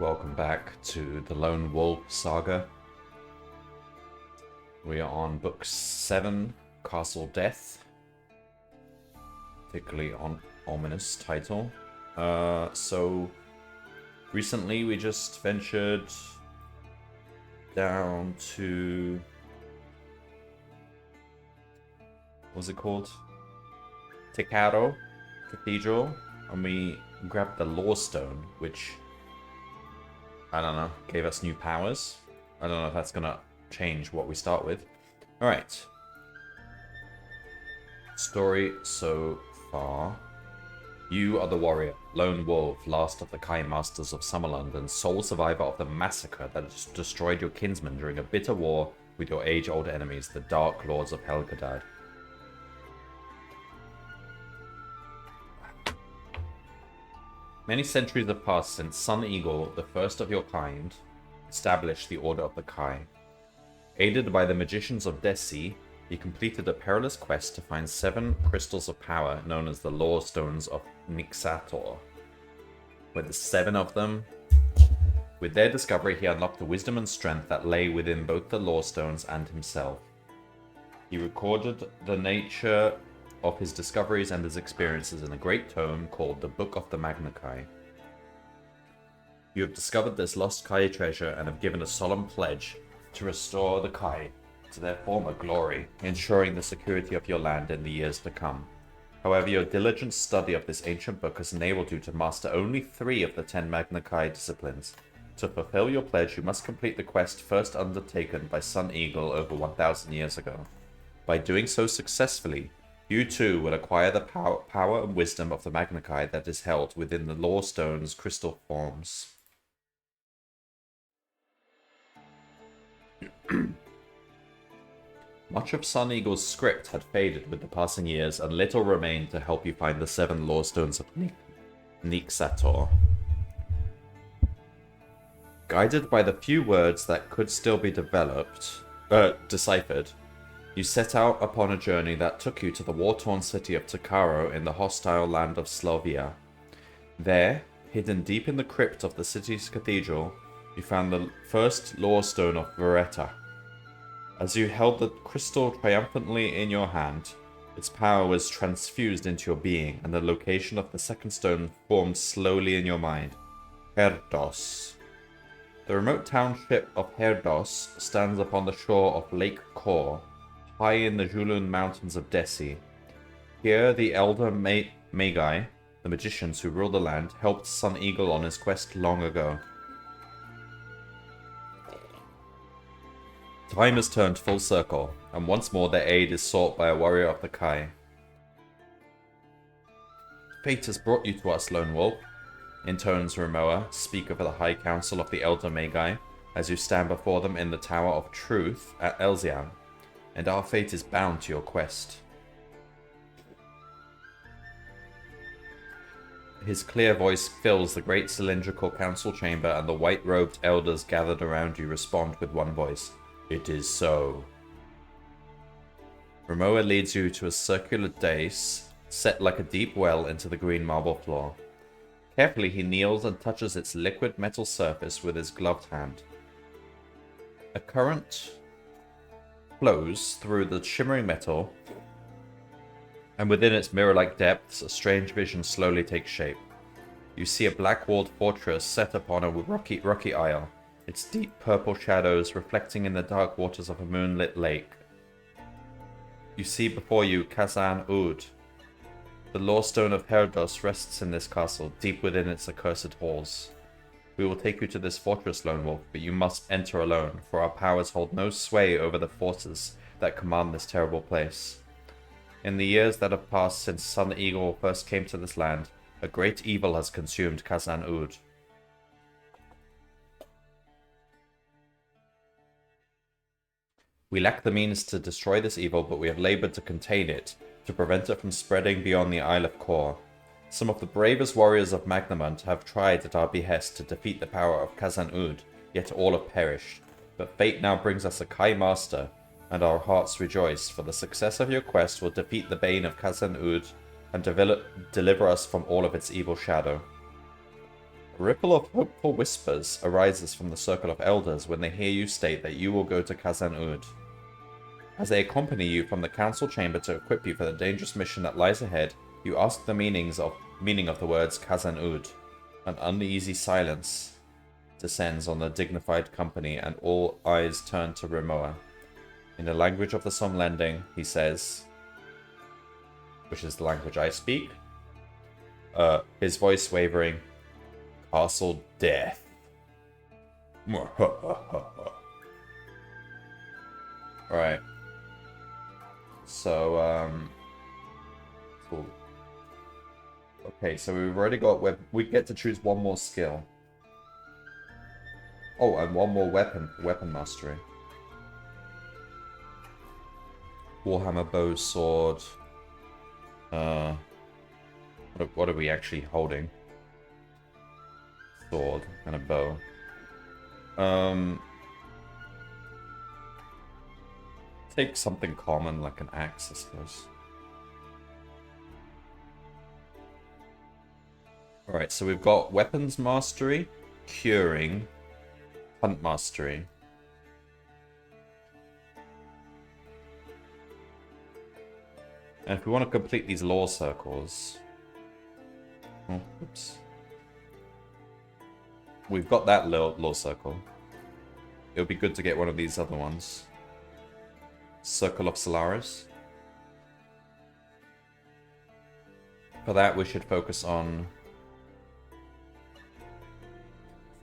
welcome back to the Lone Wolf Saga. We are on Book 7, Castle Death. Particularly ominous title. So recently we just ventured down to... what's it called? Tekaro Cathedral, and we grabbed the Law Stone, which, I don't know, gave us new powers. I don't know if that's gonna change what we start with. Alright. Story so far. You are the warrior, lone wolf, last of the Kai Masters of Summerland, and sole survivor of the massacre that destroyed your kinsmen during a bitter war with your age-old enemies, the Dark Lords of Helgadad. Many centuries have passed since Sun Eagle, the first of your kind, established the Order of the Kai. Aided by the magicians of Desi, he completed a perilous quest to find 7 crystals of power known as the Law Stones of Nixator. With the 7 of them, with their discovery, he unlocked the wisdom and strength that lay within both the Law Stones and himself. He recorded the nature of his discoveries and his experiences in a great tome called the Book of the Magna Kai. You have discovered this lost Kai treasure and have given a solemn pledge to restore the Kai to their former glory, ensuring the security of your land in the years to come. However, your diligent study of this ancient book has enabled you to master only 3 of the 10 Magna Kai disciplines. To fulfill your pledge, you must complete the quest first undertaken by Sun Eagle over 1,000 years ago. By doing so successfully, you too will acquire the power and wisdom of the Magna Kai that is held within the Law Stone's crystal forms. Much of Sun Eagle's script had faded with the passing years, and little remained to help you find the 7 Law Stones of Nixator. Guided by the few words that could still be deciphered, you set out upon a journey that took you to the war-torn city of Tekaro in the hostile land of Slovia. There, hidden deep in the crypt of the city's cathedral, you found the first Law Stone of Veretta. As you held the crystal triumphantly in your hand, its power was transfused into your being, and the location of the second stone formed slowly in your mind. Herdos. The remote township of Herdos stands upon the shore of Lake Kor, high in the Julun mountains of Desi. Here, the elder Magi, the magicians who rule the land, helped Sun Eagle on his quest long ago. Time has turned full circle, and once more their aid is sought by a warrior of the Kai. Fate has brought you to us, Lone Wolf, intones Rimowa, speaker of the High Council of the Elder Magi, as you stand before them in the Tower of Truth at Elzian, and our fate is bound to your quest. His clear voice fills the great cylindrical council chamber, and the white-robed elders gathered around you respond with one voice. It is so. Rimowa leads you to a circular dais set like a deep well into the green marble floor. Carefully he kneels and touches its liquid metal surface with his gloved hand. A current flows through the shimmering metal, and within its mirror-like depths a strange vision slowly takes shape. You see a black-walled fortress set upon a rocky isle, its deep purple shadows reflecting in the dark waters of a moonlit lake. You see before you Kazan Ud. The Law Stone of Herdos rests in this castle, deep within its accursed halls. We will take you to this fortress, Lone Wolf, but you must enter alone, for our powers hold no sway over the forces that command this terrible place. In the years that have passed since Sun Eagle first came to this land, a great evil has consumed Kazan Ud. We lack the means to destroy this evil, but we have labored to contain it, to prevent it from spreading beyond the Isle of Kor. Some of the bravest warriors of Magnamund have tried at our behest to defeat the power of Kazan Ud, yet all have perished. But fate now brings us a Kai Master, and our hearts rejoice, for the success of your quest will defeat the bane of Kazan Ud and deliver us from all of its evil shadow. A ripple of hopeful whispers arises from the circle of elders when they hear you state that you will go to Khazan-Ud. As they accompany you from the council chamber to equip you for the dangerous mission that lies ahead, you ask the meaning of the words Khazan-Ud. An uneasy silence descends on the dignified company, and all eyes turn to Rimoa. In the language of the Somlending, he says, which is the language I speak, his voice wavering, Castle Death. Alright. So, cool. Okay, so we've already got... We get to choose one more skill. Oh, and one more weapon mastery. Warhammer bow, sword. What are we actually holding? Sword and a bow. Take something common like an axe, I suppose. Alright, so we've got weapons mastery, curing, hunt mastery. And if we want to complete these lore circles... Oh, oops. We've got that lore circle. It would be good to get one of these other ones. Circle of Solaris. For that, we should focus on...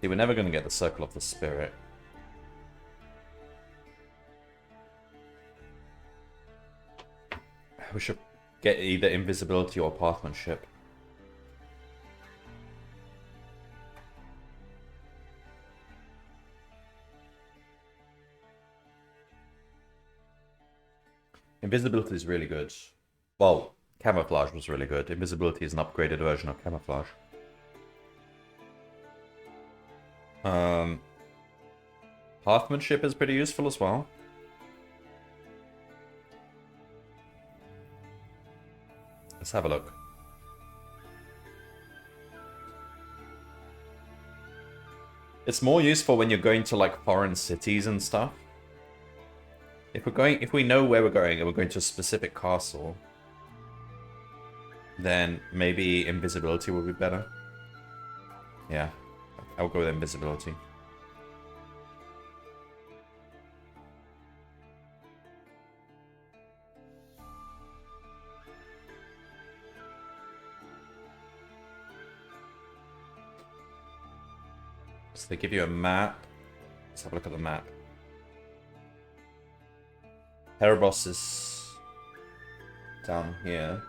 See, we're never going to get the Circle of the Spirit. We should get either invisibility or pathmanship. Invisibility is really good. Well, camouflage was really good. Invisibility is an upgraded version of camouflage. Pathmanship is pretty useful as well. Let's have a look. It's more useful when you're going to like foreign cities and stuff. If we know where we're going and we're going to a specific castle, then maybe invisibility will be better. Yeah, I'll go with invisibility. So they give you a map. Let's have a look at the map. Erebos is down here.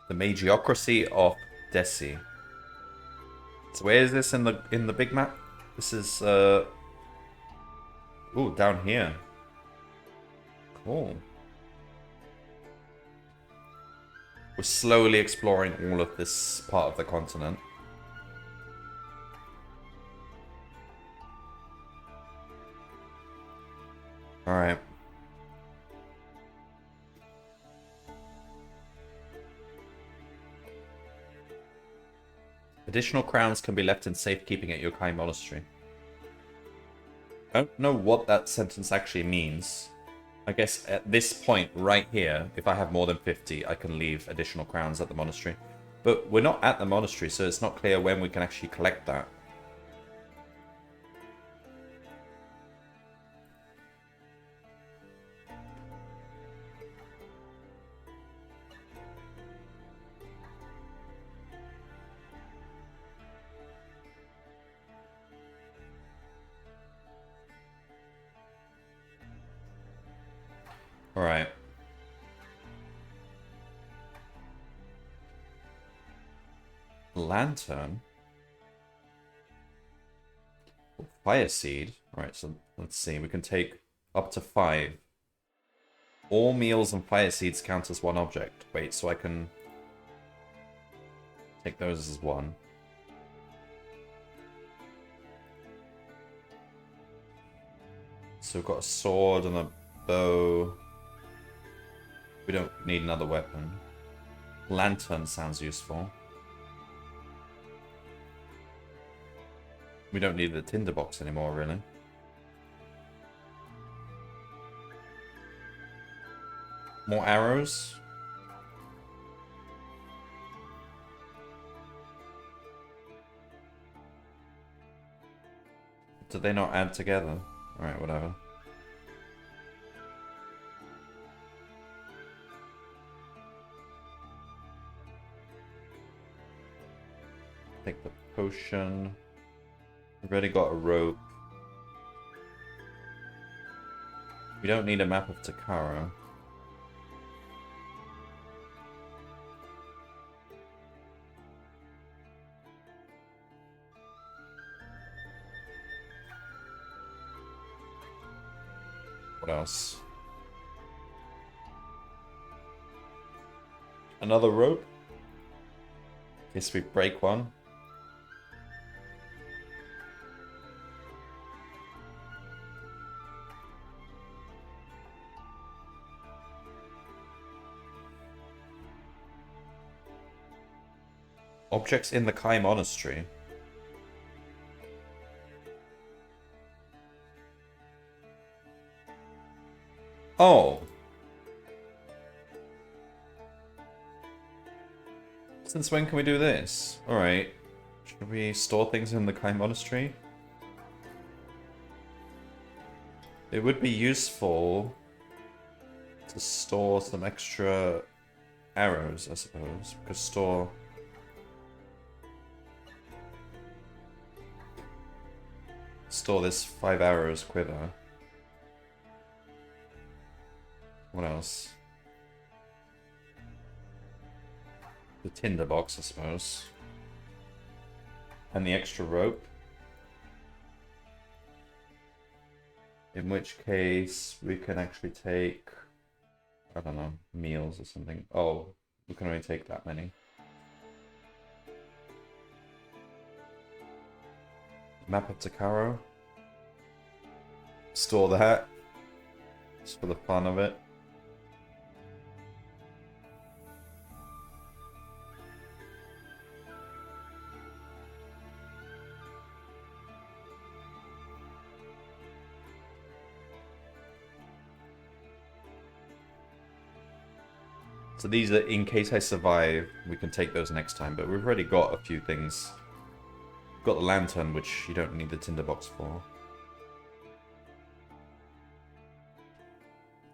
The Magiocracy of Desi. So where is this in the big map? This is ooh, down here. Cool. We're slowly exploring all of this part of the continent. Alright. Additional crowns can be left in safekeeping at Yokai Monastery. I don't know what that sentence actually means. I guess at this point right here, if I have more than 50, I can leave additional crowns at the monastery. But we're not at the monastery, so it's not clear when we can actually collect that. Alright. Lantern. Fire seed. Alright, so let's see. We can take up to 5. All meals and fire seeds count as one object. Wait, so I can take those as one. So we've got a sword and a Bow. We don't need another weapon. Lantern sounds useful. We don't need the tinderbox anymore, really. More arrows. Did they not add together? Alright, whatever. Take the potion. We've already got a rope. We don't need a map of Takara. What else? Another rope? In case we break one. Objects in the Kai Monastery. Oh. Since when can we do this? Alright. Should we store things in the Kai Monastery? It would be useful to store some extra arrows, I suppose. We could store... Store this 5 arrows quiver. What else? The tinderbox, I suppose. And the extra rope. In which case, we can actually take... I don't know, meals or something. Oh, we can only take that many. Map of Takaro. Store that. Just for the fun of it. So these are, in case I survive, we can take those next time, but we've already got a few things. We've got the lantern, which you don't need the tinderbox for.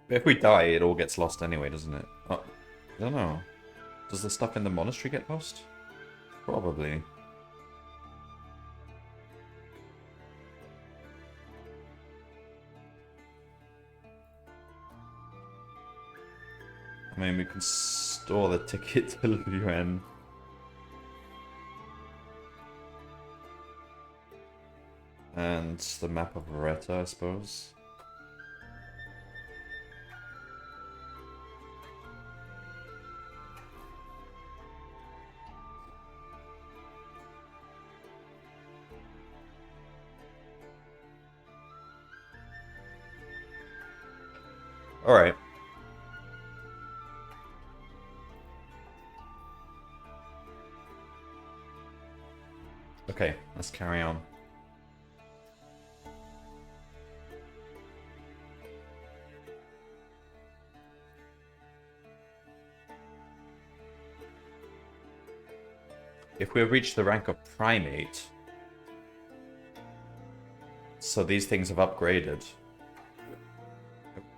But if we die, it all gets lost anyway, doesn't it? Oh, I don't know. Does the stuff in the monastery get lost? Probably. I mean, we can store the ticket to Luen. And the map of Areta, I suppose. Alright. Okay, let's carry on. If we have reached the rank of primate, so these things have upgraded.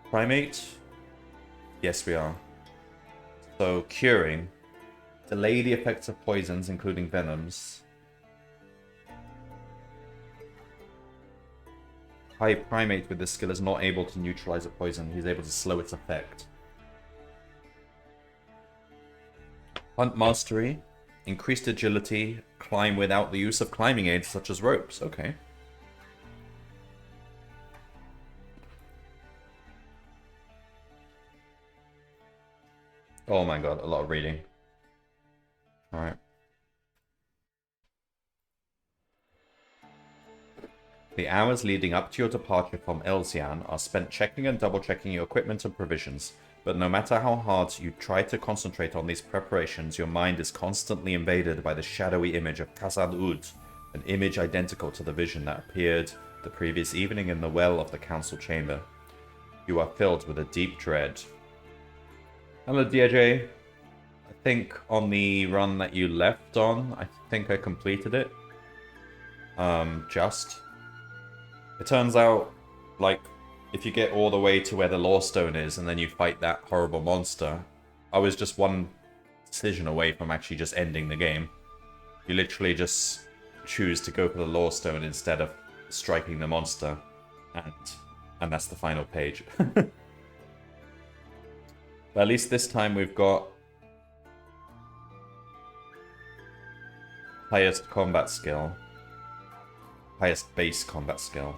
Primate? Yes, we are. So, curing. Delay the effects of poisons, including venoms. High primate with this skill is not able to neutralize a poison. He's able to slow its effect. Hunt mastery. Increased agility. Climb without the use of climbing aids such as ropes. Okay. Oh my god, a lot of reading. Alright. The hours leading up to your departure from Elzian are spent checking and double-checking your equipment and provisions, but no matter how hard you try to concentrate on these preparations, your mind is constantly invaded by the shadowy image of Khazad-Ud, an image identical to the vision that appeared the previous evening in the well of the council chamber. You are filled with a deep dread. Hello, DJ. I think on the run that you left on, I think I completed it. It turns out, like, if you get all the way to where the Lore Stone is and then you fight that horrible monster, I was just one decision away from actually just ending the game. You literally just choose to go for the Lore Stone instead of striking the monster, and that's the final page. But at least this time we've got highest combat skill, highest base combat skill.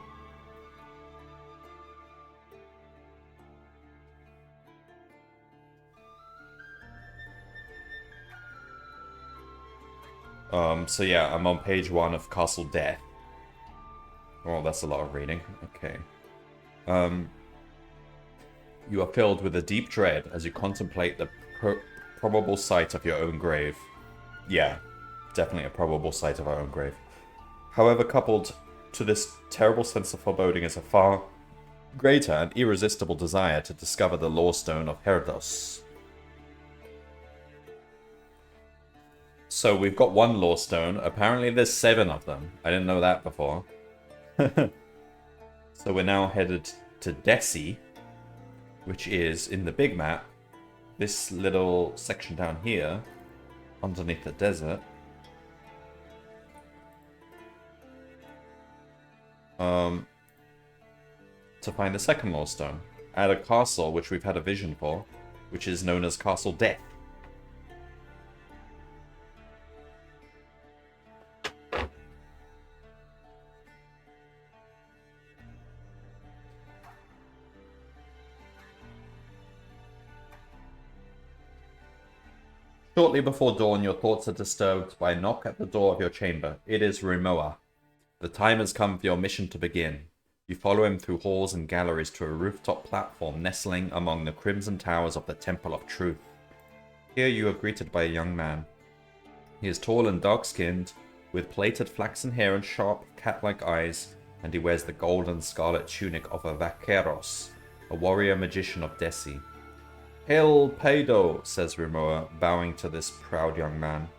So yeah, I'm on page 1 of Castle Death. Oh, that's a lot of reading. Okay. You are filled with a deep dread as you contemplate the probable site of your own grave. Yeah, definitely a probable site of our own grave. However, coupled to this terrible sense of foreboding is a far greater and irresistible desire to discover the Lore Stone of Herdos. So we've got one Lore Stone. Apparently there's 7 of them. I didn't know that before. So we're now headed to Dessie, which is in the big map, this little section down here, underneath the desert. To find the second Lore Stone at a castle which we've had a vision for, which is known as Castle Death. Shortly before dawn, your thoughts are disturbed by a knock at the door of your chamber. It is Rimoa. The time has come for your mission to begin. You follow him through halls and galleries to a rooftop platform nestling among the crimson towers of the Temple of Truth. Here you are greeted by a young man. He is tall and dark-skinned, with plaited flaxen hair and sharp, cat-like eyes, and he wears the gold and scarlet tunic of a Vaqueros, a warrior magician of Dessie. "Hail, Paido," says Rimoa, bowing to this proud young man.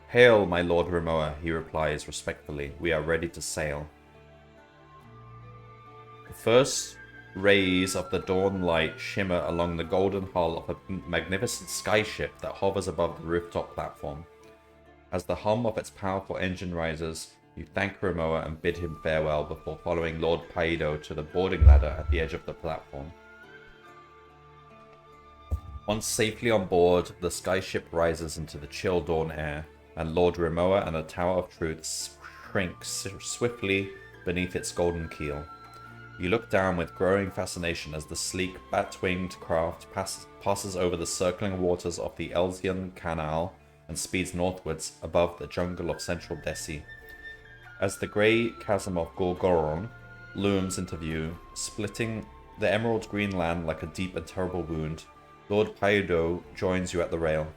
"Hail, my lord Rimoa," he replies respectfully. "We are ready to sail." The first rays of the dawn light shimmer along the golden hull of a magnificent skyship that hovers above the rooftop platform. As the hum of its powerful engine rises, you thank Rimoa and bid him farewell before following Lord Paido to the boarding ladder at the edge of the platform. Once safely on board, the skyship rises into the chill dawn air, and Lord Rimoa and the Tower of Truth shrink swiftly beneath its golden keel. You look down with growing fascination as the sleek, bat-winged craft passes over the circling waters of the Elzian Canal and speeds northwards above the jungle of central Dessie. As the grey chasm of Gorgoron looms into view, splitting the emerald green land like a deep and terrible wound, Lord Paido joins you at the rail.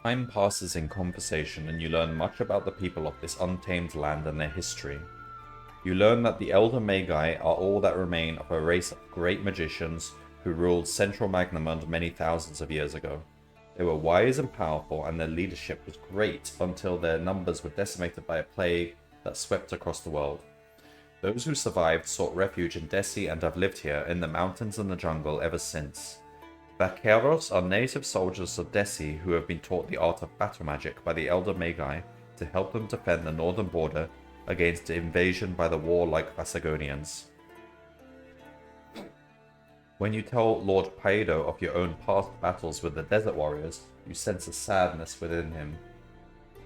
Time passes in conversation, and you learn much about the people of this untamed land and their history. You learn that the Elder Magi are all that remain of a race of great magicians who ruled Central Magnamund many thousands of years ago. They were wise and powerful, and their leadership was great until their numbers were decimated by a plague that swept across the world. Those who survived sought refuge in Dessie and have lived here in the mountains and the jungle ever since. Vaqueros are native soldiers of Dessie who have been taught the art of battle magic by the Elder Magi to help them defend the northern border against invasion by the warlike Vasagonians. When you tell Lord Paido of your own past battles with the Desert Warriors, you sense a sadness within him.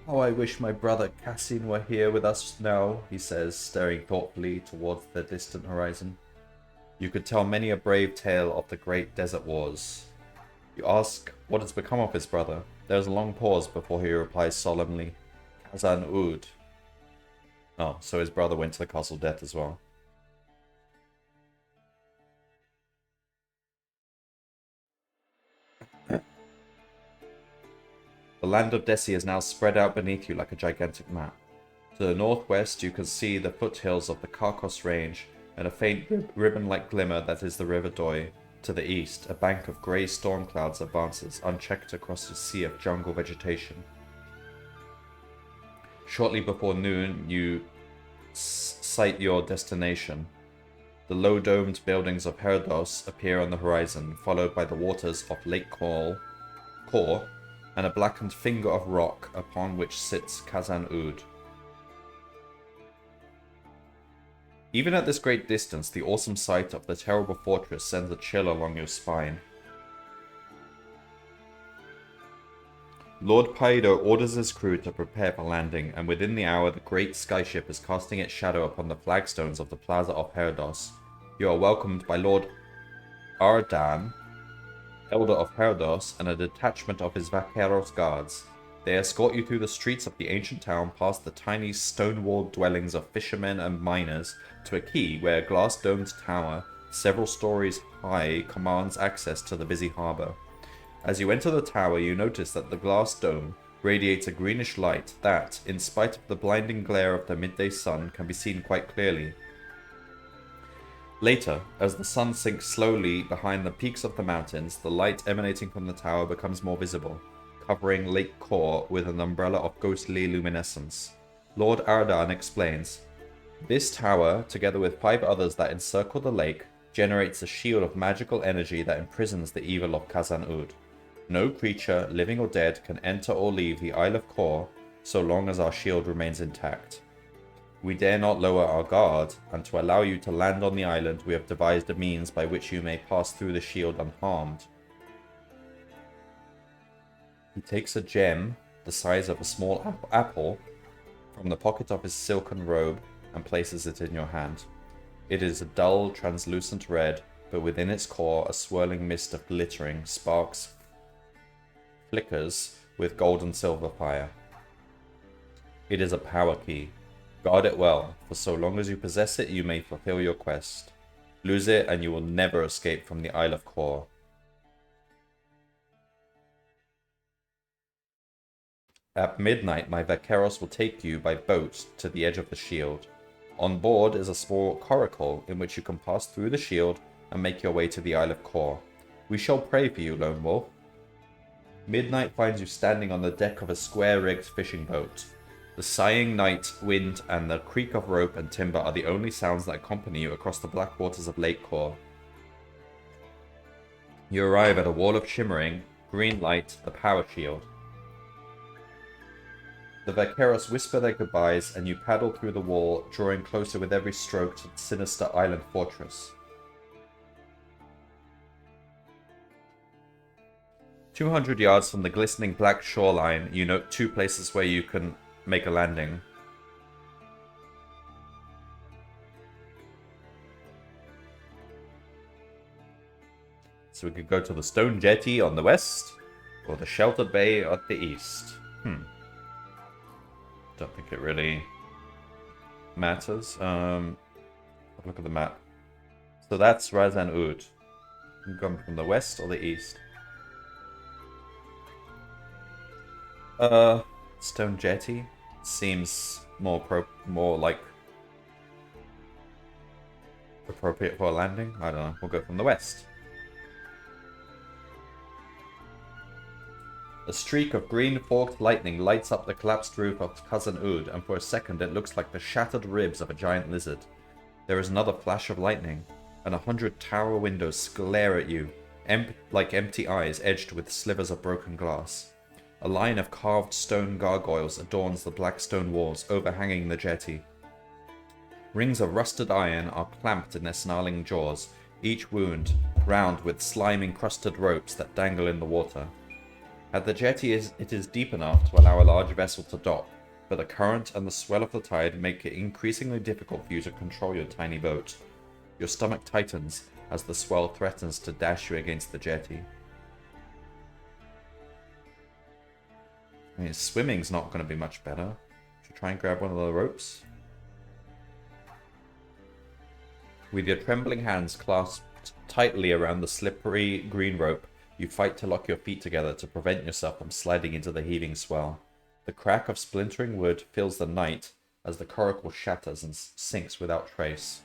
"How I wish my brother Cassin were here with us now," he says, staring thoughtfully towards the distant horizon. You could tell many a brave tale of the great desert wars. You ask what has become of his brother. There is a long pause before he replies solemnly, "Khazad-Ud." Oh, so his brother went to the Castle of Death as well. The land of Desi is now spread out beneath you like a gigantic map. To the northwest, you can see the foothills of the Carcos Range and a faint ribbon-like glimmer that is the River Doi. To the east, a bank of grey storm clouds advances, unchecked across a sea of jungle vegetation. Shortly before noon, you sight your destination. The low-domed buildings of Herdos appear on the horizon, followed by the waters of Lake Kor, and a blackened finger of rock upon which sits Khazan Ud. Even at this great distance, the awesome sight of the terrible fortress sends a chill along your spine. Lord Paido orders his crew to prepare for landing, and within the hour the great skyship is casting its shadow upon the flagstones of the Plaza of Herdos. You are welcomed by Lord Ardan, Elder of Herdos, and a detachment of his Vaqueros guards. They escort you through the streets of the ancient town, past the tiny stone-walled dwellings of fishermen and miners, to a quay where a glass-domed tower, several stories high, commands access to the busy harbour. As you enter the tower, you notice that the glass dome radiates a greenish light that, in spite of the blinding glare of the midday sun, can be seen quite clearly. Later, as the sun sinks slowly behind the peaks of the mountains, the light emanating from the tower becomes more visible, covering Lake Kor with an umbrella of ghostly luminescence. Lord Ardan explains, "This tower, together with 5 others that encircle the lake, generates a shield of magical energy that imprisons the evil of Khazan Ud. No creature, living or dead, can enter or leave the Isle of Kor so long as our shield remains intact. We dare not lower our guard, and to allow you to land on the island, we have devised a means by which you may pass through the shield unharmed." He takes a gem, the size of a small apple, from the pocket of his silken robe and places it in your hand. It is a dull, translucent red, but within its core a swirling mist of glittering sparks flickers with gold and silver fire. It is a power key. Guard it well, for so long as you possess it, you may fulfill your quest. Lose it, and you will never escape from the Isle of Kor. At midnight, my vaqueros will take you by boat to the edge of the shield. On board is a small coracle in which you can pass through the shield and make your way to the Isle of Kor. We shall pray for you, Lone Wolf. Midnight finds you standing on the deck of a square-rigged fishing boat. The sighing night wind and the creak of rope and timber are the only sounds that accompany you across the black waters of Lake Kor. You arrive at a wall of shimmering green light, the power shield. The vaqueros whisper their goodbyes, and you paddle through the wall, drawing closer with every stroke to the sinister island fortress. 200 yards from the glistening black shoreline, you note 2 places where you can make a landing. So we could go to the stone jetty on the west, or the sheltered bay at the east. Don't think it really matters. Look at the map. So that's Razan Ud. You can come from the west or the east. Stone jetty seems more like appropriate for a landing. I don't know. We'll go from the west. A streak of green forked lightning lights up the collapsed roof of Khazan Ud, and for a second it looks like the shattered ribs of a giant lizard. There is another flash of lightning, and 100 tower windows glare at you, like empty eyes edged with slivers of broken glass. A line of carved stone gargoyles adorns the black stone walls overhanging the jetty. Rings of rusted iron are clamped in their snarling jaws, each wound round with slime-encrusted ropes that dangle in the water. At the jetty it is deep enough to allow a large vessel to dock, but the current and the swell of the tide make it increasingly difficult for you to control your tiny boat. Your stomach tightens as the swell threatens to dash you against the jetty. I mean, swimming's not going to be much better. Should try and grab one of the ropes. With your trembling hands clasped tightly around the slippery green rope, you fight to lock your feet together to prevent yourself from sliding into the heaving swell. The crack of splintering wood fills the night as the coracle shatters and sinks without trace.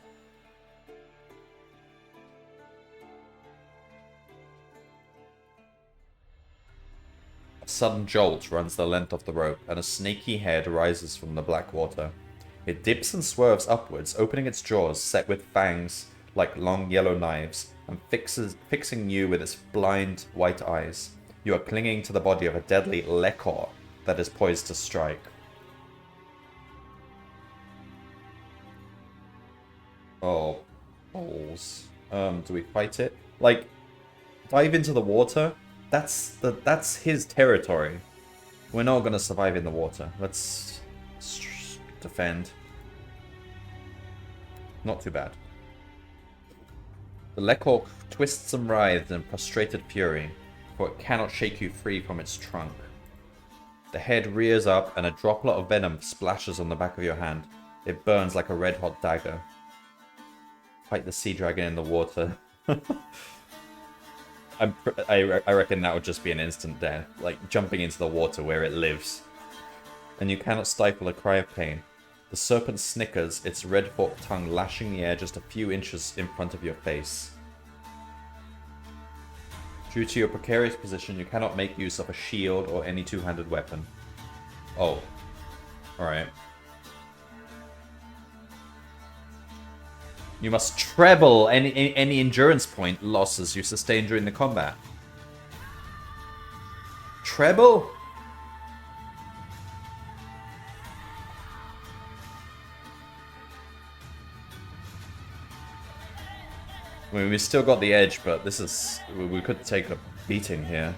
A sudden jolt runs the length of the rope, and a snaky head rises from the black water. It dips and swerves upwards, opening its jaws set with fangs like long yellow knives, and fixing you with its blind white eyes. You are clinging to the body of a deadly Lekor that is poised to strike. Oh, balls. Do we fight it? Like, dive into the water? That's his territory. We're not gonna survive in the water. Let's defend. Not too bad. The Lekor twists and writhes in frustrated fury, for it cannot shake you free from its trunk. The head rears up, and a droplet of venom splashes on the back of your hand. It burns like a red-hot dagger. Fight the sea dragon in the water. I reckon that would just be an instant death, like jumping into the water where it lives. And you cannot stifle a cry of pain. The serpent snickers, its red forked tongue lashing the air just a few inches in front of your face. Due to your precarious position, you cannot make use of a shield or any two-handed weapon. Oh. Alright. You must treble any endurance point losses you sustain during the combat. Treble? I mean, we still got the edge, but this is... we could take a beating here.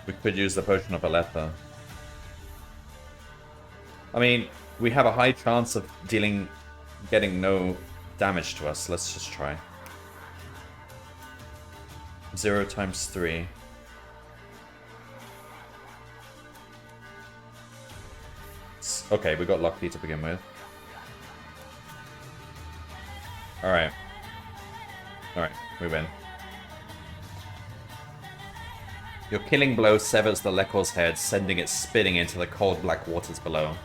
We could use the Potion of Aletha. I mean, we have a high chance of getting no damage to us. Let's just try. 0 times 3. Okay, we got lucky to begin with. Alright. Alright, we win. Your killing blow severs the Lekor's head, sending it spinning into the cold black waters below.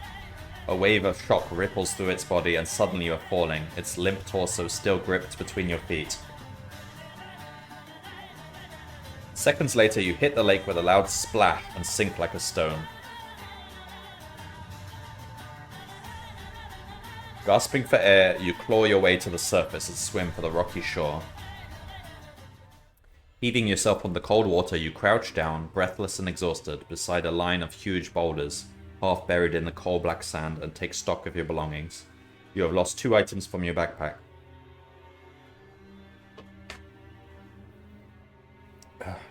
A wave of shock ripples through its body, and suddenly you are falling, its limp torso still gripped between your feet. Seconds later, you hit the lake with a loud splash and sink like a stone. Gasping for air, you claw your way to the surface and swim for the rocky shore. Heaving yourself on the cold water, you crouch down, breathless and exhausted, beside a line of huge boulders, half buried in the coal-black sand, and take stock of your belongings. You have lost 2 items from your backpack.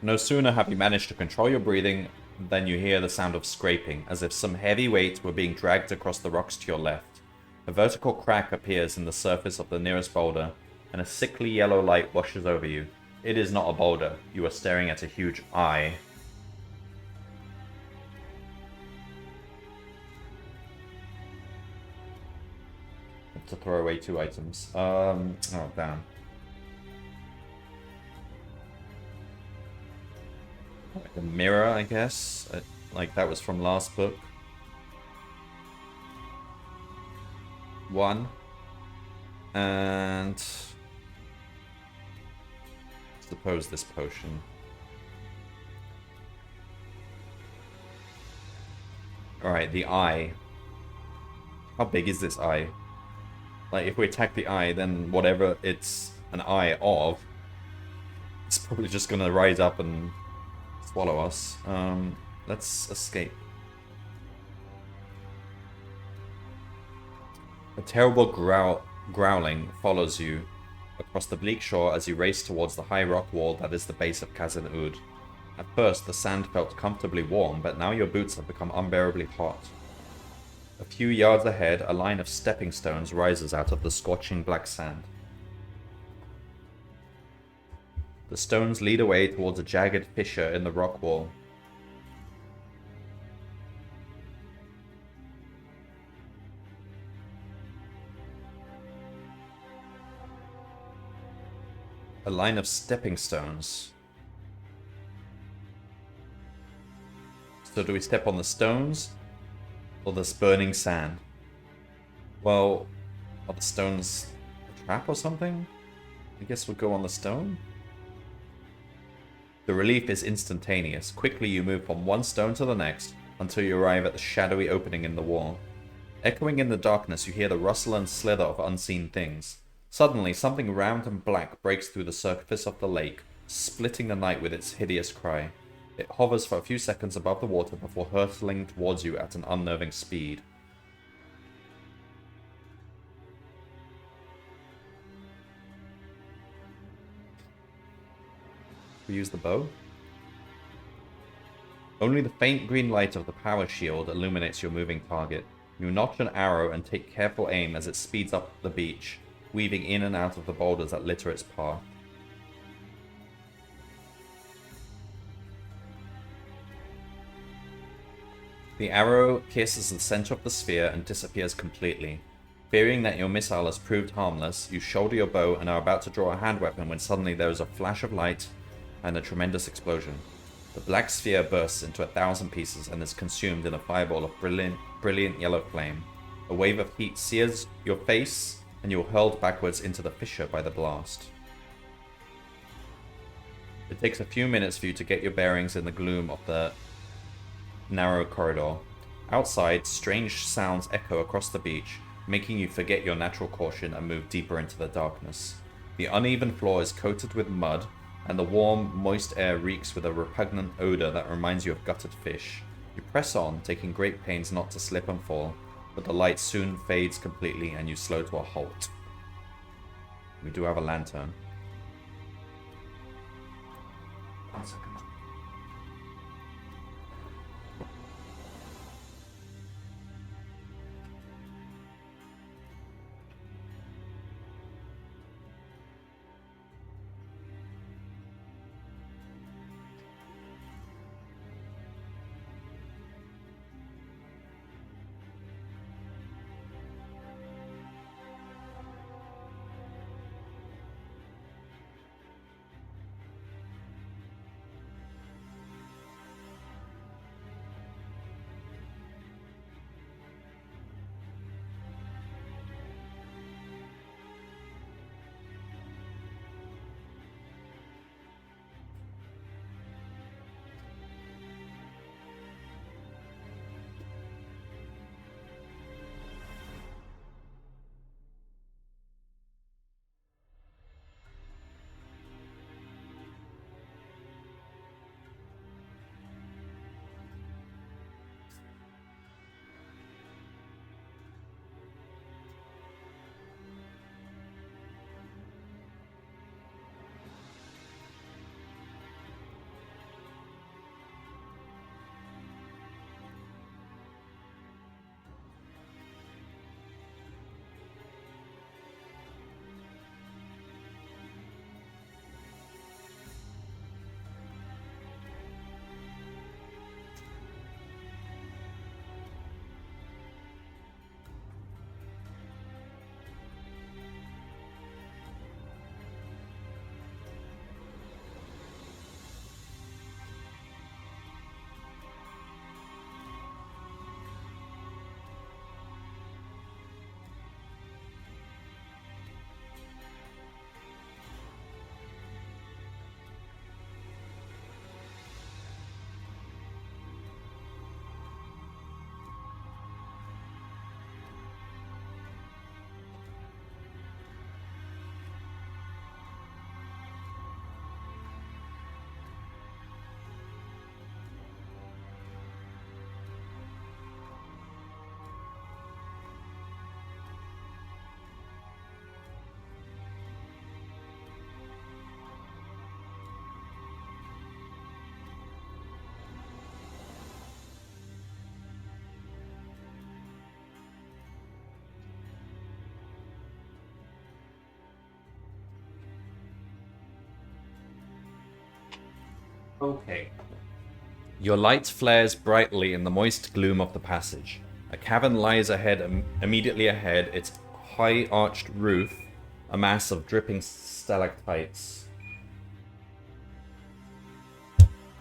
No sooner have you managed to control your breathing than you hear the sound of scraping, as if some heavy weight were being dragged across the rocks to your left. A vertical crack appears in the surface of the nearest boulder, and a sickly yellow light washes over you. It is not a boulder. You are staring at a huge eye. To throw away 2 items. Oh, damn. Like a mirror, I guess. Like that was from last book. 1. And... suppose this potion. Alright, the eye. How big is this eye? Like, if we attack the eye, then whatever it's an eye of, it's probably just gonna rise up and swallow us. Let's escape. A terrible growling follows you across the bleak shore as you race towards the high rock wall that is the base of Khazad Ud. At first, the sand felt comfortably warm, but now your boots have become unbearably hot. A few yards ahead, a line of stepping stones rises out of the scorching black sand. The stones lead away towards a jagged fissure in the rock wall. A line of stepping stones. So do we step on the stones or this burning sand? Well, are the stones a trap or something? I guess we'll go on the stone. The relief is instantaneous. Quickly you move from one stone to the next until you arrive at the shadowy opening in the wall. Echoing in the darkness, you hear the rustle and slither of unseen things. Suddenly, something round and black breaks through the surface of the lake, splitting the night with its hideous cry. It hovers for a few seconds above the water before hurtling towards you at an unnerving speed. We use the bow? Only the faint green light of the power shield illuminates your moving target. You notch an arrow and take careful aim as it speeds up the beach, weaving in and out of the boulders that litter its path. The arrow pierces the center of the sphere and disappears completely. Fearing that your missile has proved harmless, you shoulder your bow and are about to draw a hand weapon when suddenly there is a flash of light and a tremendous explosion. The black sphere bursts into 1,000 pieces and is consumed in a fireball of brilliant yellow flame. A wave of heat sears your face, and you are hurled backwards into the fissure by the blast. It takes a few minutes for you to get your bearings in the gloom of the narrow corridor. Outside, strange sounds echo across the beach, making you forget your natural caution and move deeper into the darkness. The uneven floor is coated with mud, and the warm, moist air reeks with a repugnant odor that reminds you of gutted fish. You press on, taking great pains not to slip and fall, but the light soon fades completely and you slow to a halt. We do have a lantern. 1 second. Okay. Your light flares brightly in the moist gloom of the passage. A cavern lies ahead, immediately ahead, its high arched roof, a mass of dripping stalactites.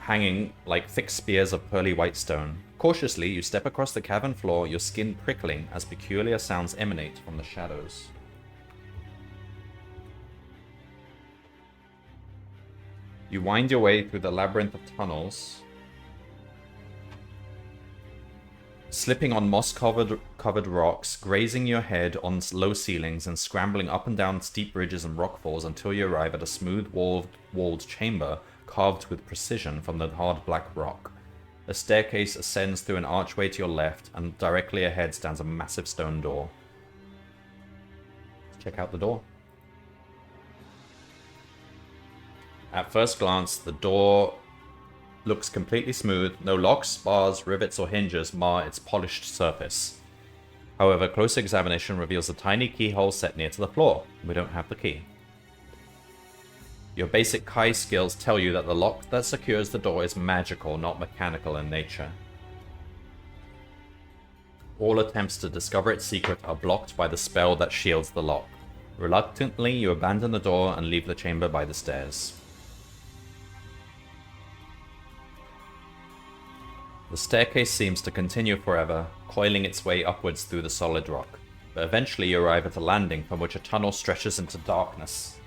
hanging like thick spears of pearly white stone. Cautiously, you step across the cavern floor, your skin prickling as peculiar sounds emanate from the shadows. You wind your way through the labyrinth of tunnels, slipping on moss-covered rocks, grazing your head on low ceilings, and scrambling up and down steep ridges and rockfalls until you arrive at a smooth-walled chamber carved with precision from the hard black rock. A staircase ascends through an archway to your left, and directly ahead stands a massive stone door. Let's check out the door. At first glance, the door looks completely smooth. No locks, bars, rivets, or hinges mar its polished surface. However, closer examination reveals a tiny keyhole set near to the floor. We don't have the key. Your basic Kai skills tell you that the lock that secures the door is magical, not mechanical in nature. All attempts to discover its secret are blocked by the spell that shields the lock. Reluctantly, you abandon the door and leave the chamber by the stairs. The staircase seems to continue forever, coiling its way upwards through the solid rock. But eventually you arrive at a landing from which a tunnel stretches into darkness.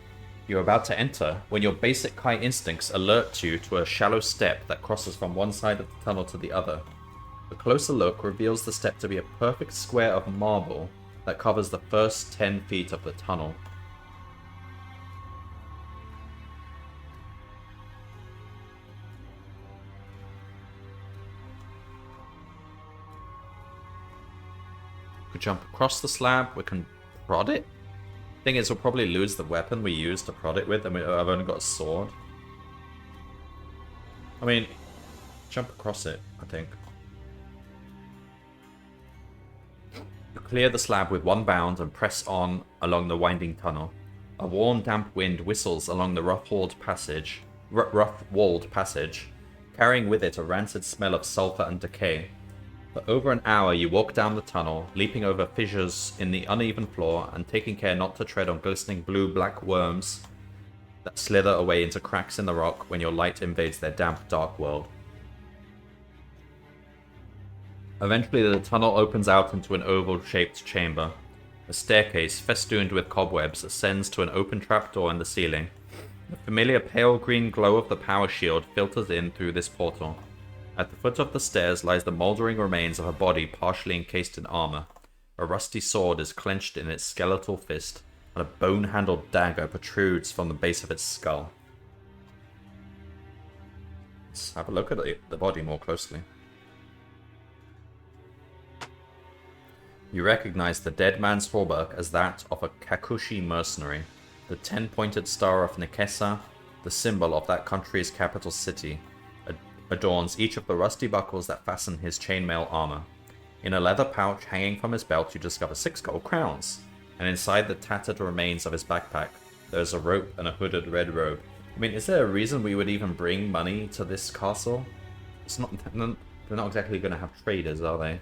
You're about to enter when your basic Kai instincts alert you to a shallow step that crosses from one side of the tunnel to the other. A closer look reveals the step to be a perfect square of marble that covers the first 10 feet of the tunnel. We could jump across the slab, we can prod it. Thing is, we'll probably lose the weapon we used to prod it with, and I've only got a sword. I mean, jump across it, I think. You clear the slab with one bound and press on along the winding tunnel. A warm, damp wind whistles along the rough-walled passage, carrying with it a rancid smell of sulfur and decay. For over an hour you walk down the tunnel, leaping over fissures in the uneven floor and taking care not to tread on glistening blue-black worms that slither away into cracks in the rock when your light invades their damp, dark world. Eventually the tunnel opens out into an oval-shaped chamber. A staircase, festooned with cobwebs, ascends to an open trapdoor in the ceiling. The familiar pale green glow of the power shield filters in through this portal. At the foot of the stairs lies the mouldering remains of a body partially encased in armor. A rusty sword is clenched in its skeletal fist, and a bone-handled dagger protrudes from the base of its skull. Let's have a look at the body more closely. You recognize the dead man's hauberk as that of a Kakushi mercenary, the 10-pointed star of Nekesa, the symbol of that country's capital city, adorns each of the rusty buckles that fasten his chainmail armor. In a leather pouch hanging from his belt you discover 6 gold crowns, and inside the tattered remains of his backpack there's a rope and a hooded red robe. I mean, is there a reason we would even bring money to this castle? It's not. They're not exactly going to have traders, are they?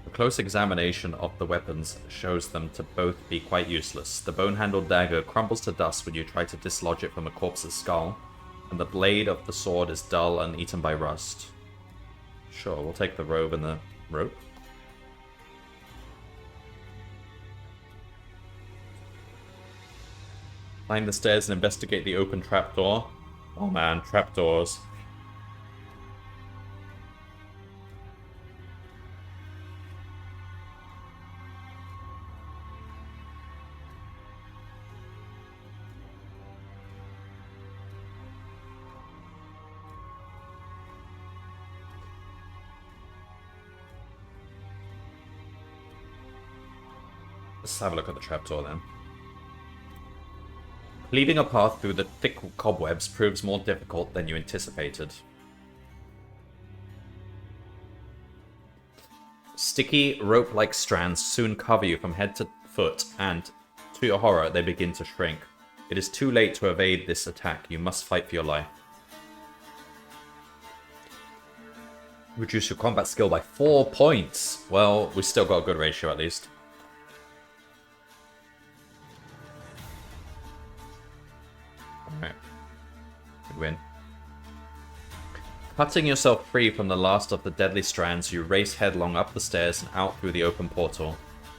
A close examination of the weapons shows them to both be quite useless. The bone-handled dagger crumbles to dust when you try to dislodge it from a corpse's skull, and the blade of the sword is dull and eaten by rust. Sure, we'll take the robe and the rope. Climb the stairs and investigate the open trapdoor. Oh man, trapdoors. Let's have a look at the trapdoor then. Leaving a path through the thick cobwebs proves more difficult than you anticipated. Sticky, rope-like strands soon cover you from head to foot, and, to your horror, they begin to shrink. It is too late to evade this attack. You must fight for your life. Reduce your combat skill by 4 points. Well, we still got a good ratio at least. Alright. win. Cutting yourself free from the last of the deadly strands, you race headlong up the stairs and out through the open portal.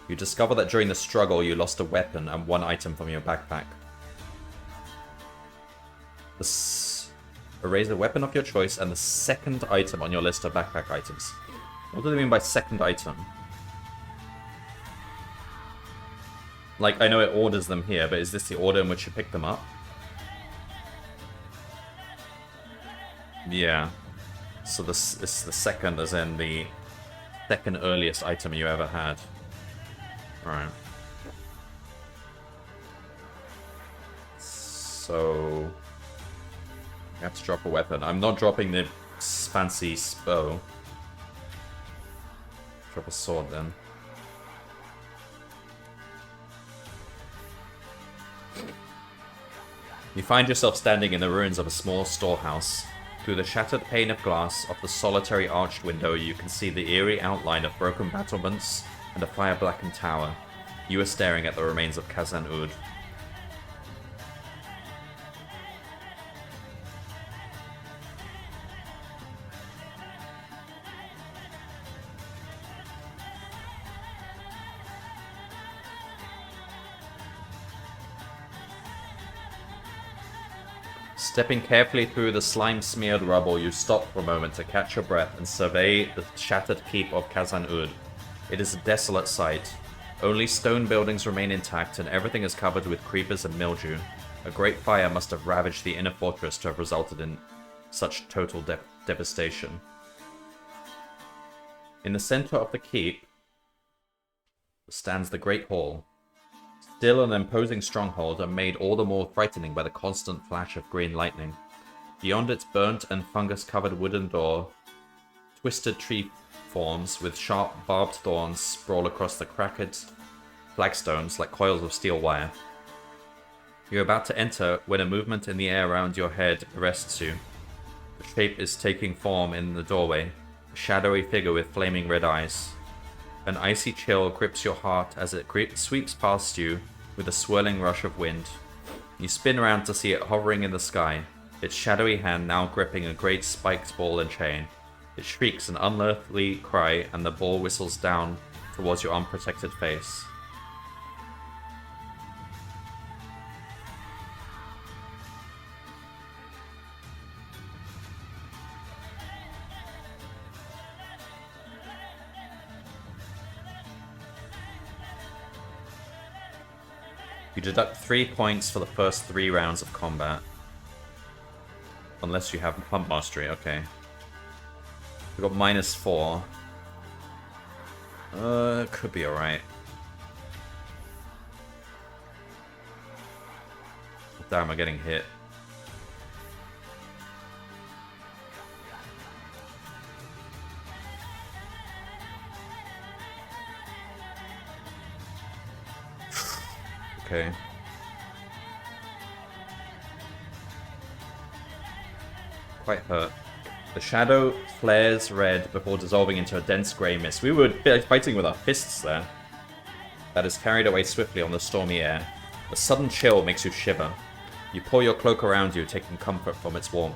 You discover that during the struggle you lost a weapon and one item from your backpack. Erase a weapon of your choice and the second item on your list of backpack items. What do they mean by second item? Like, I know it orders them here, but is this the order in which you pick them up? Yeah. So this is the second, as in the second earliest item you ever had. Alright. So... you have to drop a weapon. I'm not dropping the fancy bow. Drop a sword then. You find yourself standing in the ruins of a small storehouse. Through the shattered pane of glass of the solitary arched window, you can see the eerie outline of broken battlements and a fire-blackened tower. You are staring at the remains of Khazan-Ud. Stepping carefully through the slime-smeared rubble, you stop for a moment to catch your breath and survey the shattered keep of Khazan-Ud. It is a desolate sight. Only stone buildings remain intact and everything is covered with creepers and mildew. A great fire must have ravaged the inner fortress to have resulted in such total devastation. In the center of the keep stands the Great Hall. Still an imposing stronghold and made all the more frightening by the constant flash of green lightning. Beyond its burnt and fungus-covered wooden door, twisted tree forms with sharp barbed thorns sprawl across the cracked flagstones like coils of steel wire. You're about to enter when a movement in the air around your head arrests you. The shape is taking form in the doorway, a shadowy figure with flaming red eyes. An icy chill grips your heart as it sweeps past you with a swirling rush of wind. You spin around to see it hovering in the sky, its shadowy hand now gripping a great spiked ball and chain. It shrieks an unearthly cry and the ball whistles down towards your unprotected face. You deduct 3 points for the first 3 rounds of combat. Unless you have Pump Mastery, okay. We got -4. Could be alright. Damn, I'm getting hit. Okay. Quite hurt. The shadow flares red before dissolving into a dense grey mist. We were fighting with our fists there. That is carried away swiftly on the stormy air. A sudden chill makes you shiver. You pull your cloak around you, taking comfort from its warmth.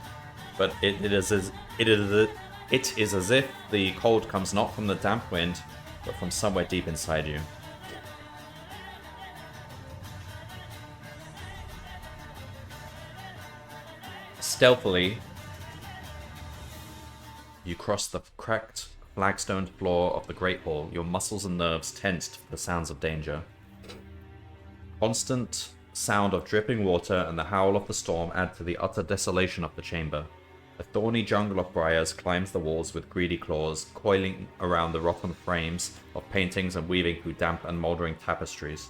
But it is as if the cold comes not from the damp wind, but from somewhere deep inside you. Stealthily, you cross the cracked, flagstoned floor of the Great Hall, your muscles and nerves tensed for the sounds of danger. Constant sound of dripping water and the howl of the storm add to the utter desolation of the chamber. A thorny jungle of briars climbs the walls with greedy claws, coiling around the rotten frames of paintings and weaving through damp and mouldering tapestries.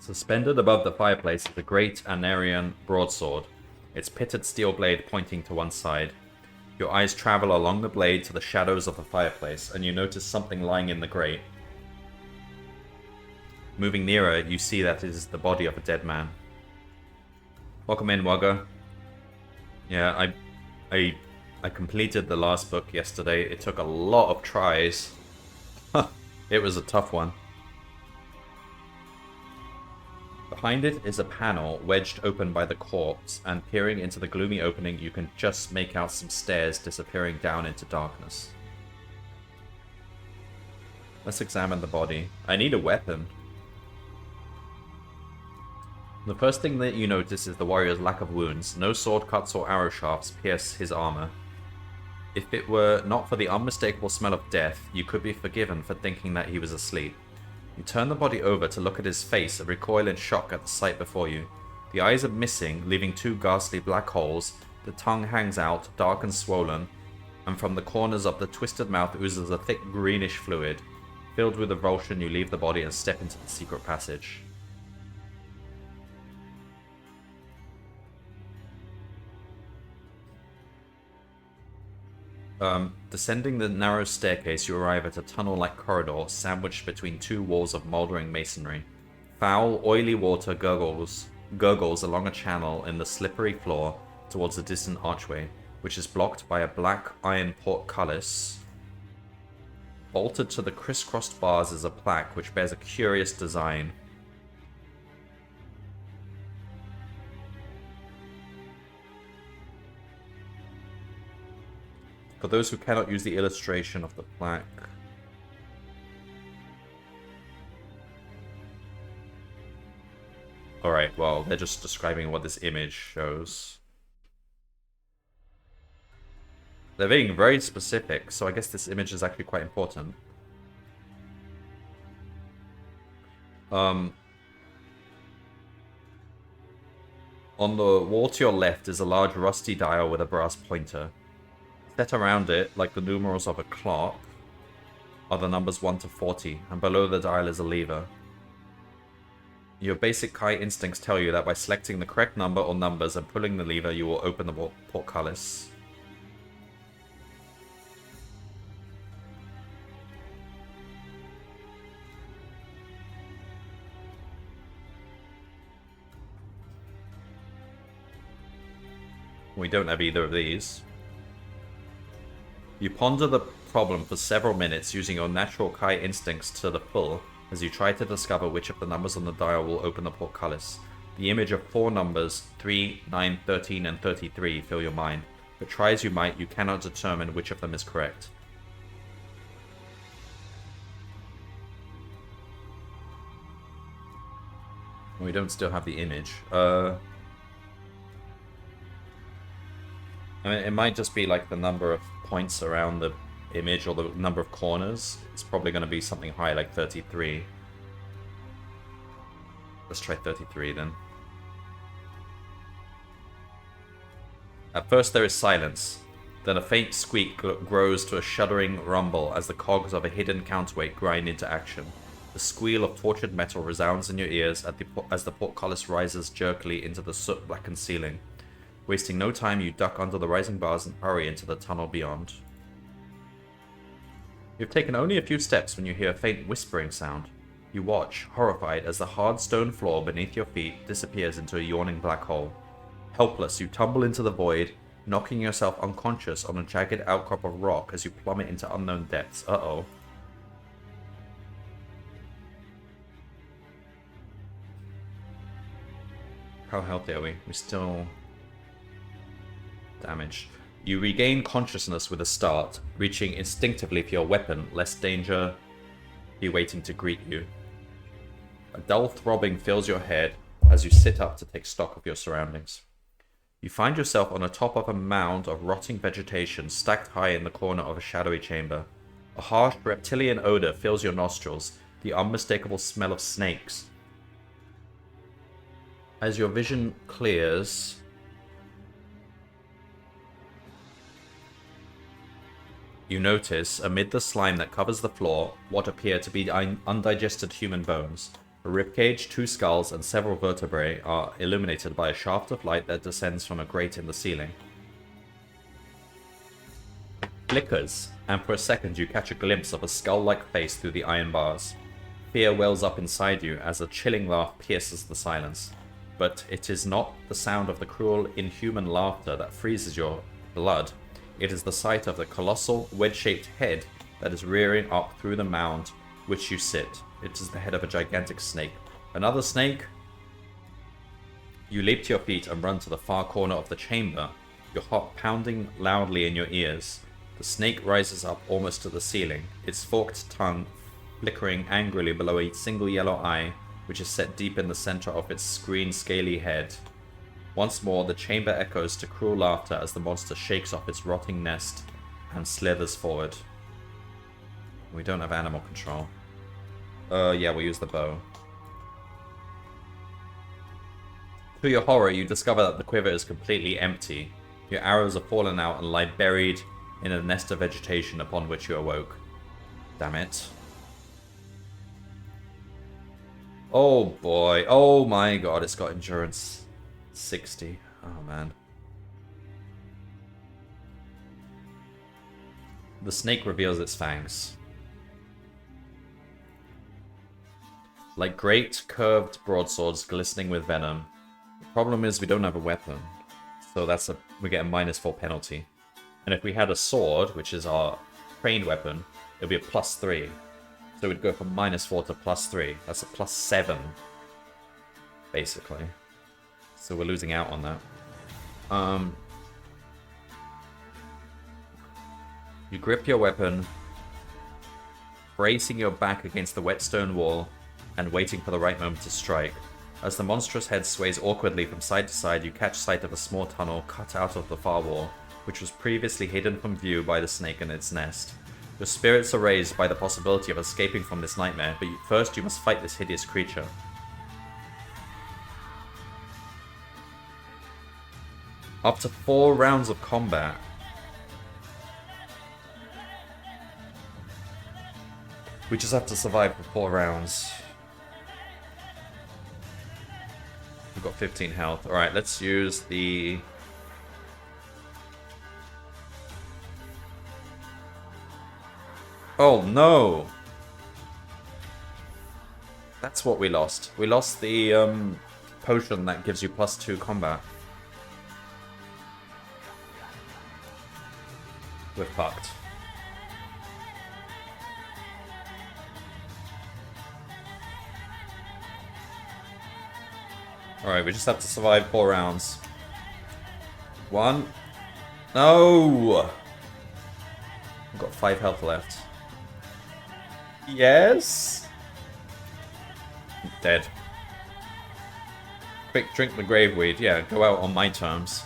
Suspended above the fireplace is a great Anarian broadsword, its pitted steel blade pointing to one side. Your eyes travel along the blade to the shadows of the fireplace, and you notice something lying in the grate. Moving nearer, you see that it is the body of a dead man. Welcome in, Wugger. Yeah, I completed the last book yesterday. It took a lot of tries. It was a tough one. The Behind it is a panel wedged open by the corpse, and peering into the gloomy opening, you can just make out some stairs disappearing down into darkness. Let's examine the body. I need a weapon. The first thing that you notice is the warrior's lack of wounds. No sword cuts or arrow shafts pierce his armor. If it were not for the unmistakable smell of death, you could be forgiven for thinking that he was asleep. You turn the body over to look at his face and recoil in shock at the sight before you. The eyes are missing, leaving two ghastly black holes. The tongue hangs out, dark and swollen, and from the corners of the twisted mouth oozes a thick greenish fluid. Filled with revulsion, you leave the body and step into the secret passage. Descending the narrow staircase, you arrive at a tunnel-like corridor sandwiched between two walls of mouldering masonry. Foul, oily water gurgles along a channel in the slippery floor towards a distant archway, which is blocked by a black iron portcullis. Bolted to the crisscrossed bars is a plaque which bears a curious design. For those who cannot use the illustration of the plaque. Alright, well, they're just describing what this image shows. They're being very specific, so I guess this image is actually quite important. On the wall to your left is a large rusty dial with a brass pointer. Set around it, like the numerals of a clock, are the numbers 1 to 40, and below the dial is a lever. Your basic Kai instincts tell you that by selecting the correct number or numbers and pulling the lever, you will open the portcullis. We don't have either of these. You ponder the problem for several minutes using your natural Kai instincts to the full as you try to discover which of the numbers on the dial will open the portcullis. The image of four numbers, 3, 9, 13, and 33, fill your mind, but try as you might, you cannot determine which of them is correct. We don't still have the image. I mean, it might just be like the number of points around the image or the number of corners. It's probably going to be something high like 33. Let's try 33 then. At first there is silence. Then a faint squeak grows to a shuddering rumble as the cogs of a hidden counterweight grind into action. The squeal of tortured metal resounds in your ears as the portcullis rises jerkily into the soot-blackened ceiling. Wasting no time, you duck under the rising bars and hurry into the tunnel beyond. You've taken only a few steps when you hear a faint whispering sound. You watch, horrified, as the hard stone floor beneath your feet disappears into a yawning black hole. Helpless, you tumble into the void, knocking yourself unconscious on a jagged outcrop of rock as you plummet into unknown depths. Uh-oh. How healthy are we? We're still damaged. You regain consciousness with a start, reaching instinctively for your weapon, lest danger be waiting to greet you. A dull throbbing fills your head as you sit up to take stock of your surroundings. You find yourself on the top of a mound of rotting vegetation stacked high in the corner of a shadowy chamber. A harsh reptilian odor fills your nostrils, the unmistakable smell of snakes. As your vision clears, you notice, amid the slime that covers the floor, what appear to be undigested human bones. A ribcage, two skulls, and several vertebrae are illuminated by a shaft of light that descends from a grate in the ceiling. It flickers, and for a second you catch a glimpse of a skull-like face through the iron bars. Fear wells up inside you as a chilling laugh pierces the silence. But it is not the sound of the cruel, inhuman laughter that freezes your blood. It is the sight of the colossal, wedge-shaped head that is rearing up through the mound which you sit. It is the head of a gigantic snake. Another snake? You leap to your feet and run to the far corner of the chamber, your heart pounding loudly in your ears. The snake rises up almost to the ceiling, its forked tongue flickering angrily below a single yellow eye, which is set deep in the center of its green, scaly head. Once more, the chamber echoes to cruel laughter as the monster shakes off its rotting nest and slithers forward. We don't have animal control. Yeah, we'll use the bow. To your horror, you discover that the quiver is completely empty. Your arrows have fallen out and lie buried in a nest of vegetation upon which you awoke. Damn it. Oh boy. Oh my god, it's got endurance 60. Oh man. The snake reveals its fangs. Like great curved broadswords glistening with venom. The problem is we don't have a weapon. So we get a -4 penalty. And if we had a sword, which is our trained weapon, it would be a +3. So we'd go from -4 to +3. That's a +7. Basically. So we're losing out on that. You grip your weapon, bracing your back against the wet stone wall, and waiting for the right moment to strike. As the monstrous head sways awkwardly from side to side, you catch sight of a small tunnel cut out of the far wall, which was previously hidden from view by the snake and its nest. Your spirits are raised by the possibility of escaping from this nightmare, but first you must fight this hideous creature. Up to 4 rounds of combat. We just have to survive for 4 rounds. We've got 15 health. Alright, let's use the... Oh no! That's what we lost. We lost the potion that gives you +2 combat. We're fucked. Alright, we just have to survive 4 rounds. 1. No! I've got 5 health left. Yes? I'm dead. Quick, drink the graveweed. Yeah, go out on my terms.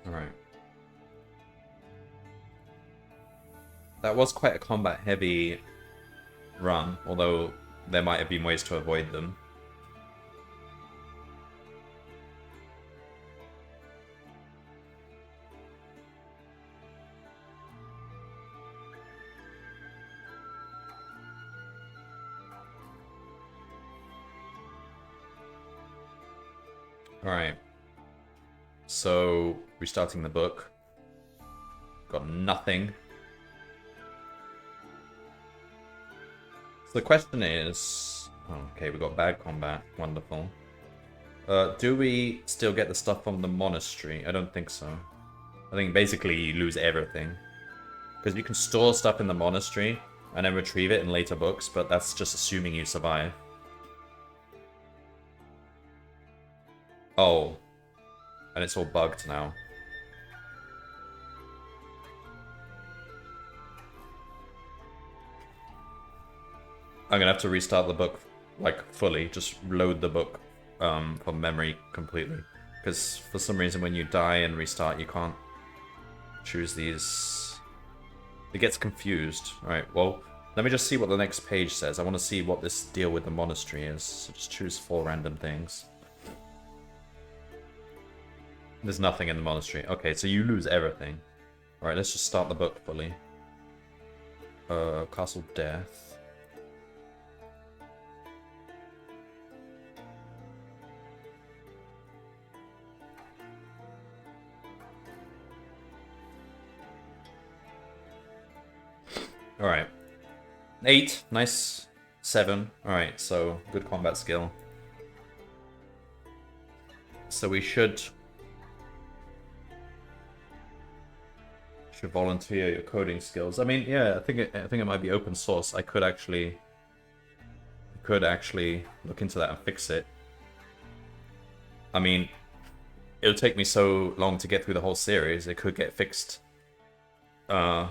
Alright. That was quite a combat-heavy run, although there might have been ways to avoid them. Alright. So, restarting the book. Got nothing. So the question is... Oh, okay, we got bad combat. Wonderful. Do we still get the stuff from the monastery? I don't think so. I think basically you lose everything. Because you can store stuff in the monastery and then retrieve it in later books, but that's just assuming you survive. Oh. And it's all bugged now. I'm gonna have to restart the book, like, fully. Just load the book from memory completely. Because for some reason when you die and restart, you can't choose these... It gets confused. Alright, well, let me just see what the next page says. I want to see what this deal with the monastery is. So just choose 4 random things. There's nothing in the monastery. Okay, so you lose everything. Alright, let's just start the book fully. Castle Death. 8, nice. 7. Alright, so good combat skill. So we should volunteer your coding skills. I mean, yeah, I think it might be open source. I could actually look into that and fix it. I mean, it'll take me so long to get through the whole series. It could get fixed in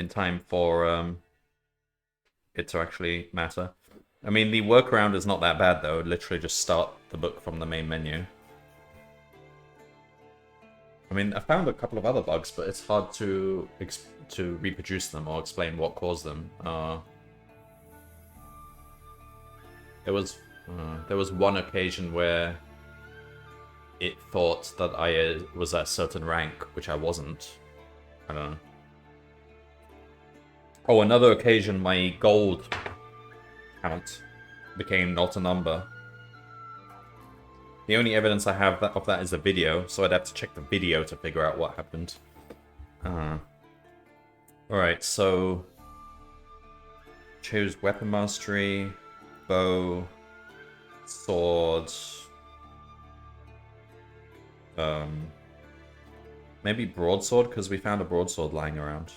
time for it to actually matter. I mean, the workaround is not that bad though. Literally just start the book from the main menu. I mean, I found a couple of other bugs, but it's hard to reproduce them or explain what caused them. There was one occasion where it thought that I was at a certain rank, which I wasn't. I don't know. Oh, another occasion, my gold count became not a number. The only evidence I have of that is a video, so I'd have to check the video to figure out what happened. Alright, so choose weapon mastery, bow, sword, maybe broadsword, because we found a broadsword lying around.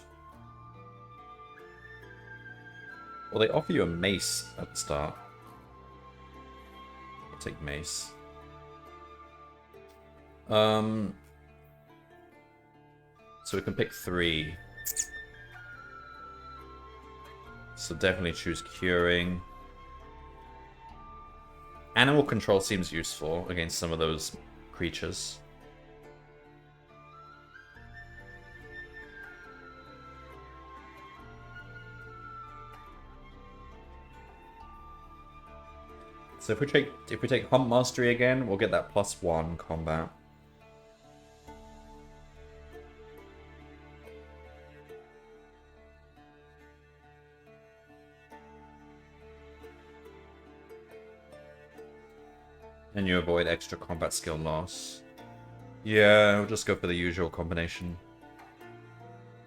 Well, they offer you a mace at the start. I'll take mace. So we can pick 3. So definitely choose curing. Animal control seems useful against some of those creatures. So if we take Hunt Mastery again, we'll get that +1 combat. And you avoid extra combat skill loss. Yeah, we'll just go for the usual combination.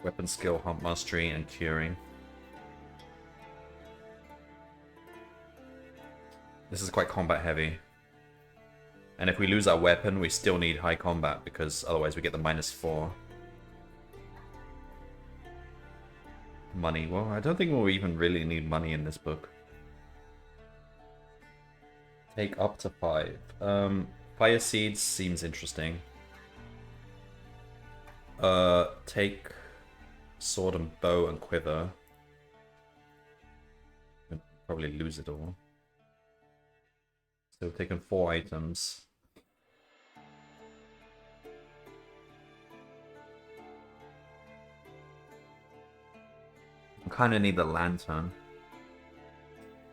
Weapon skill, Hunt Mastery, and curing. This is quite combat heavy. And if we lose our weapon, we still need high combat, because otherwise we get the -4. Money. Well, I don't think we'll even really need money in this book. Take up to 5. Fire Seeds seems interesting. Take sword and bow and quiver. We'll probably lose it all. So we've taken 4 items. I kind of need the lantern.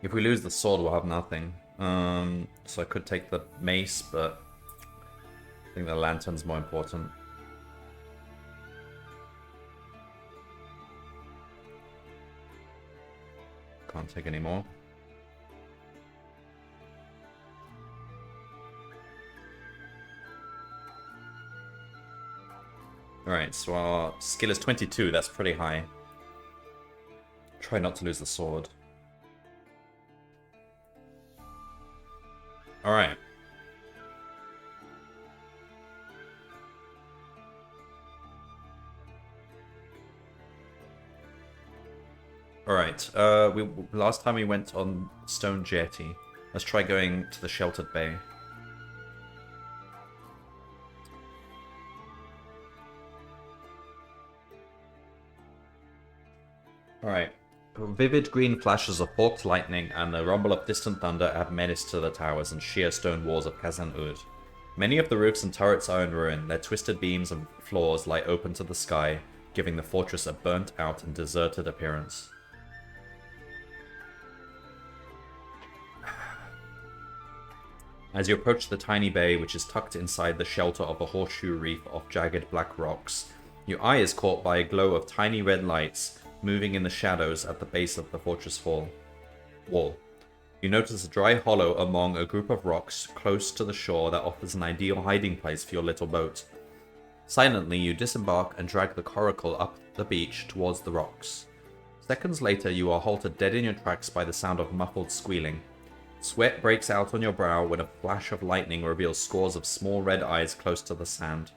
If we lose the sword, we'll have nothing. So I could take the mace, but I think the lantern's more important. Can't take any more. Alright, so our skill is 22, that's pretty high. Try not to lose the sword. Alright. Alright, last time we went on Stone Jetty. Let's try going to the Sheltered Bay. Alright. Vivid green flashes of forked lightning and the rumble of distant thunder add menace to the towers and sheer stone walls of Khazan-Ud. Many of the roofs and turrets are in ruin, their twisted beams and floors lie open to the sky, giving the fortress a burnt-out and deserted appearance. As you approach the tiny bay, which is tucked inside the shelter of a horseshoe reef of jagged black rocks, your eye is caught by a glow of tiny red lights moving in the shadows at the base of the fortress wall. You notice a dry hollow among a group of rocks close to the shore that offers an ideal hiding place for your little boat. Silently, you disembark and drag the coracle up the beach towards the rocks. Seconds later, you are halted dead in your tracks by the sound of muffled squealing. Sweat breaks out on your brow when a flash of lightning reveals scores of small red eyes close to the sand.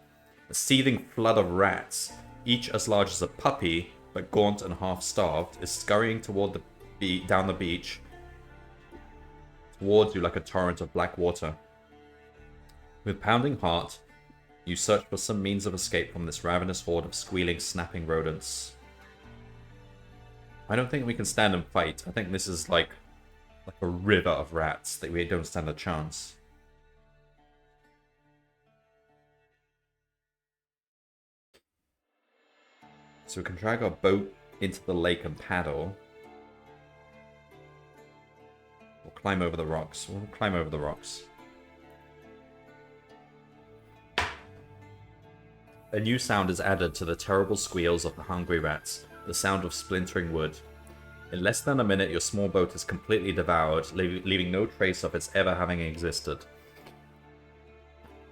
A seething flood of rats, each as large as a puppy, but gaunt and half-starved, is scurrying toward down the beach towards you like a torrent of black water. With pounding heart, you search for some means of escape from this ravenous horde of squealing, snapping rodents. I don't think we can stand and fight. I think this is like a river of rats that we don't stand a chance. So we can drag our boat into the lake and paddle. We'll climb over the rocks. We'll climb over the rocks. A new sound is added to the terrible squeals of the hungry rats, the sound of splintering wood. In less than a minute, your small boat is completely devoured, leaving no trace of its ever having existed.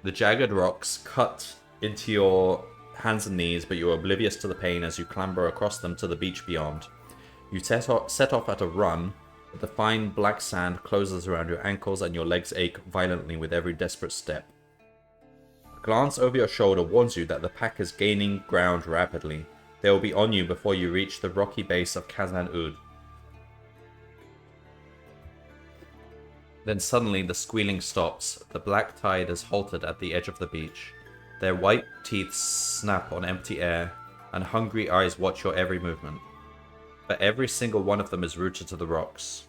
The jagged rocks cut into your hands and knees, but you are oblivious to the pain as you clamber across them to the beach beyond. You set off at a run, but the fine black sand closes around your ankles and your legs ache violently with every desperate step. A glance over your shoulder warns you that the pack is gaining ground rapidly. They will be on you before you reach the rocky base of Khazan Ud. Then suddenly the squealing stops. The black tide has halted at the edge of the beach. Their white teeth snap on empty air, and hungry eyes watch your every movement. But every single one of them is rooted to the rocks.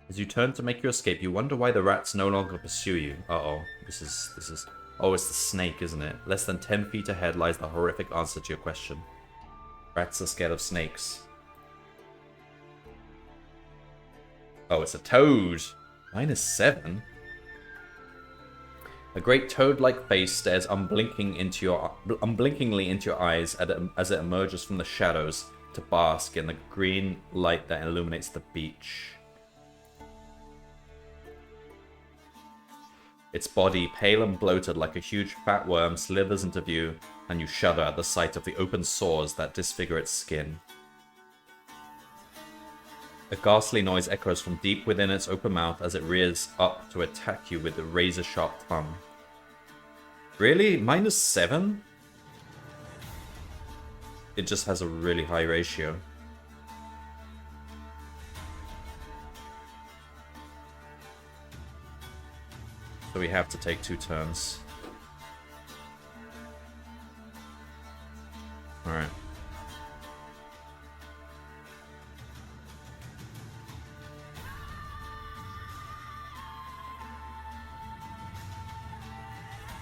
As you turn to make your escape, you wonder why the rats no longer pursue you. Uh-oh. This is... Oh, it's the snake, isn't it? Less than 10 feet ahead lies the horrific answer to your question. Rats are scared of snakes. Oh, it's a toad! -7? A great toad-like face stares unblinkingly into your eyes as it emerges from the shadows to bask in the green light that illuminates the beach. Its body, pale and bloated like a huge fat worm, slithers into view, and you shudder at the sight of the open sores that disfigure its skin. A ghastly noise echoes from deep within its open mouth as it rears up to attack you with a razor-sharp tongue. Really? -7? It just has a really high ratio. So we have to take 2 turns. Alright.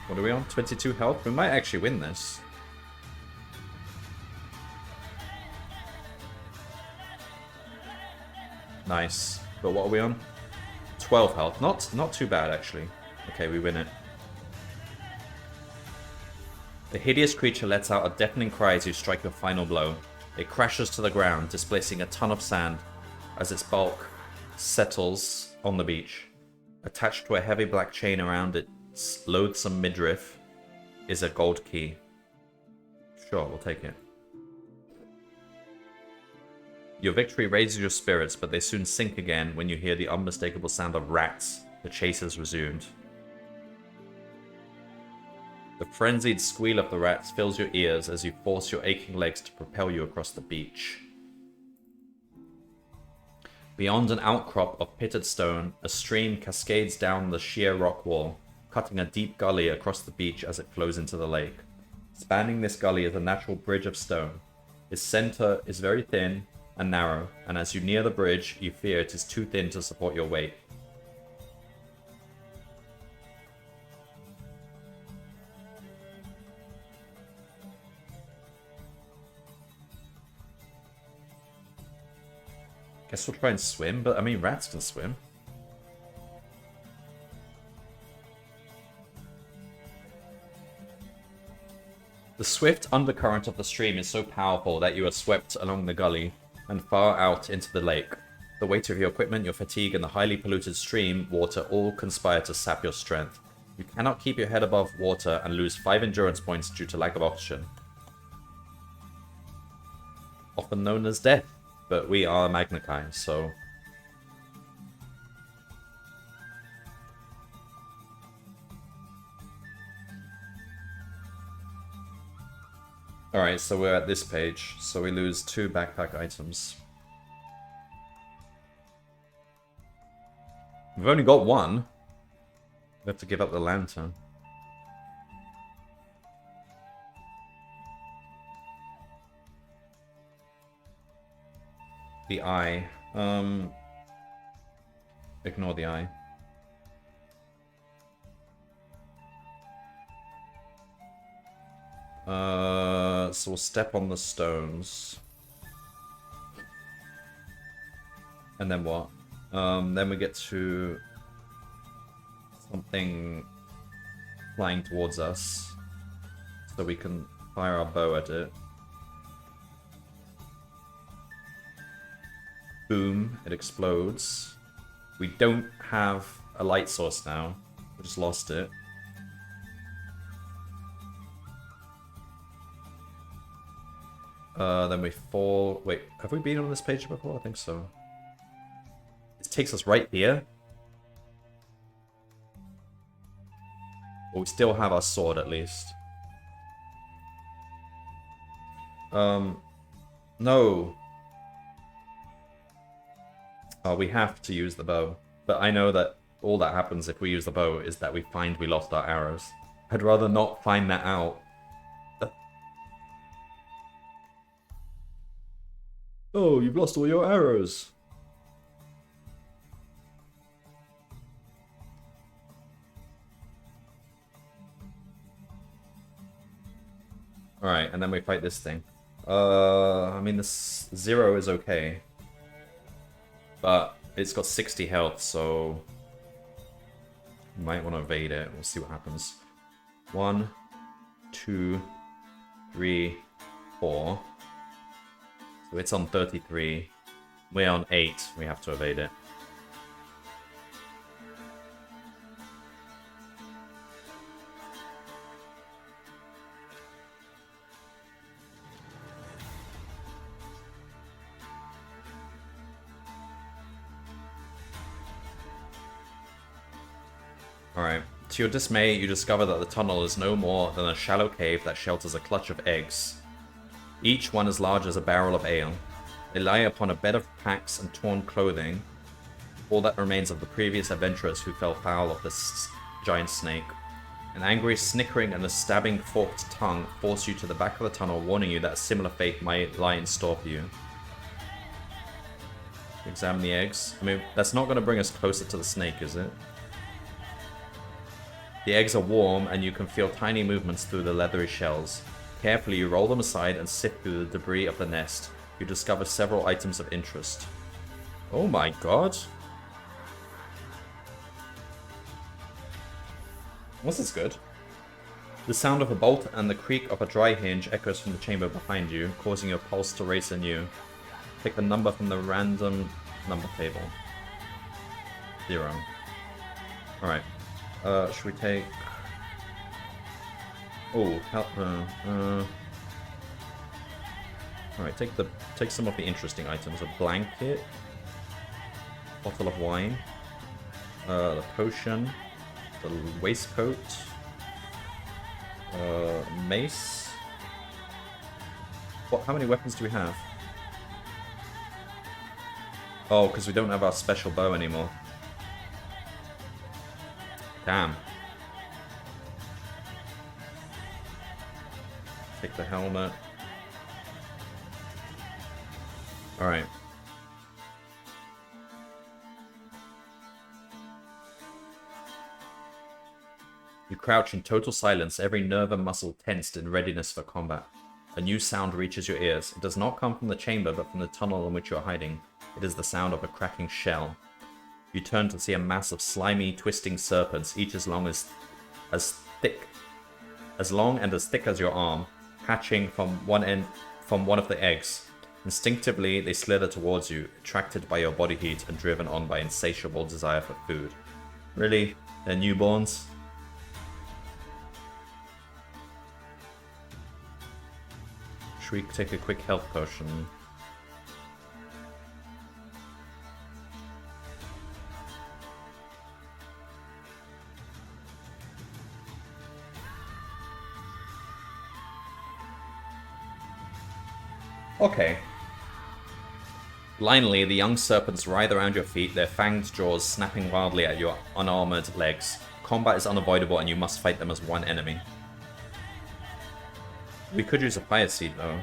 What are we on? 22 health? We might actually win this. Nice. But what are we on? 12 health. Not too bad, actually. Okay, we win it. The hideous creature lets out a deafening cry as you strike your final blow. It crashes to the ground, displacing a ton of sand as its bulk settles on the beach. Attached to a heavy black chain around its loathsome midriff is a gold key. Sure, we'll take it. Your victory raises your spirits, but they soon sink again when you hear the unmistakable sound of rats. The chase has resumed. The frenzied squeal of the rats fills your ears as you force your aching legs to propel you across the beach. Beyond an outcrop of pitted stone, a stream cascades down the sheer rock wall, cutting a deep gully across the beach as it flows into the lake. Spanning this gully is a natural bridge of stone. Its center is very thin and narrow, and as you near the bridge, you fear it is too thin to support your weight. Guess we'll try and swim, but I mean, rats can swim. The swift undercurrent of the stream is so powerful that you are swept along the gully and far out into the lake. The weight of your equipment, your fatigue, and the highly polluted stream water all conspire to sap your strength. You cannot keep your head above water and lose 5 endurance points due to lack of oxygen. Often known as death. but we are Magnakai, so... Alright, so we're at this page, so we lose 2 backpack items. We've only got 1. We have to give up the lantern. The eye. Ignore the eye. So we'll step on the stones. And then what? Then we get to something flying towards us. So we can fire our bow at it. Boom, it explodes. We don't have a light source now. We just lost it. Then we fall... Wait, have we been on this page before? I think so. It takes us right here. But we still have our sword, at least. No. Oh, we have to use the bow. But I know that all that happens if we use the bow is that we find we lost our arrows. I'd rather not find that out. Oh, you've lost all your arrows. Alright, and then we fight this thing. I mean, this 0 is okay. But it's got 60 health, so... You might want to evade it. We'll see what happens. 1, 2, 3, 4... So it's on 33. We're on 8. We have to evade it. Alright. To your dismay, you discover that the tunnel is no more than a shallow cave that shelters a clutch of eggs. Each one as large as a barrel of ale. They lie upon a bed of packs and torn clothing, all that remains of the previous adventurers who fell foul of this giant snake. An angry snickering and a stabbing forked tongue force you to the back of the tunnel, warning you that a similar fate might lie in store for you. Examine the eggs. I mean, that's not going to bring us closer to the snake, is it? The eggs are warm, and you can feel tiny movements through the leathery shells. Carefully, you roll them aside and sift through the debris of the nest. You discover several items of interest. Oh my god. Was this good? The sound of a bolt and the creak of a dry hinge echoes from the chamber behind you, causing your pulse to race anew. Pick a number from the random number table. 0. Alright. Should we take... Oh, help. Alright, take some of the interesting items. A blanket, bottle of wine, the potion, the waistcoat, mace. What? How many weapons do we have? Oh, because we don't have our special bow anymore. Damn. Take the helmet. Alright. You crouch in total silence, every nerve and muscle tensed in readiness for combat. A new sound reaches your ears. It does not come from the chamber, but from the tunnel in which you are hiding. It is the sound of a cracking shell. You turn to see a mass of slimy, twisting serpents, each as long and as thick as your arm, hatching from one of the eggs. Instinctively, they slither towards you, attracted by your body heat and driven on by insatiable desire for food. Really? They're newborns? Should we take a quick health potion? Okay. Blindly, the young serpents writhe around your feet, their fanged jaws snapping wildly at your unarmored legs. Combat is unavoidable and you must fight them as one enemy. We could use a fire seed though.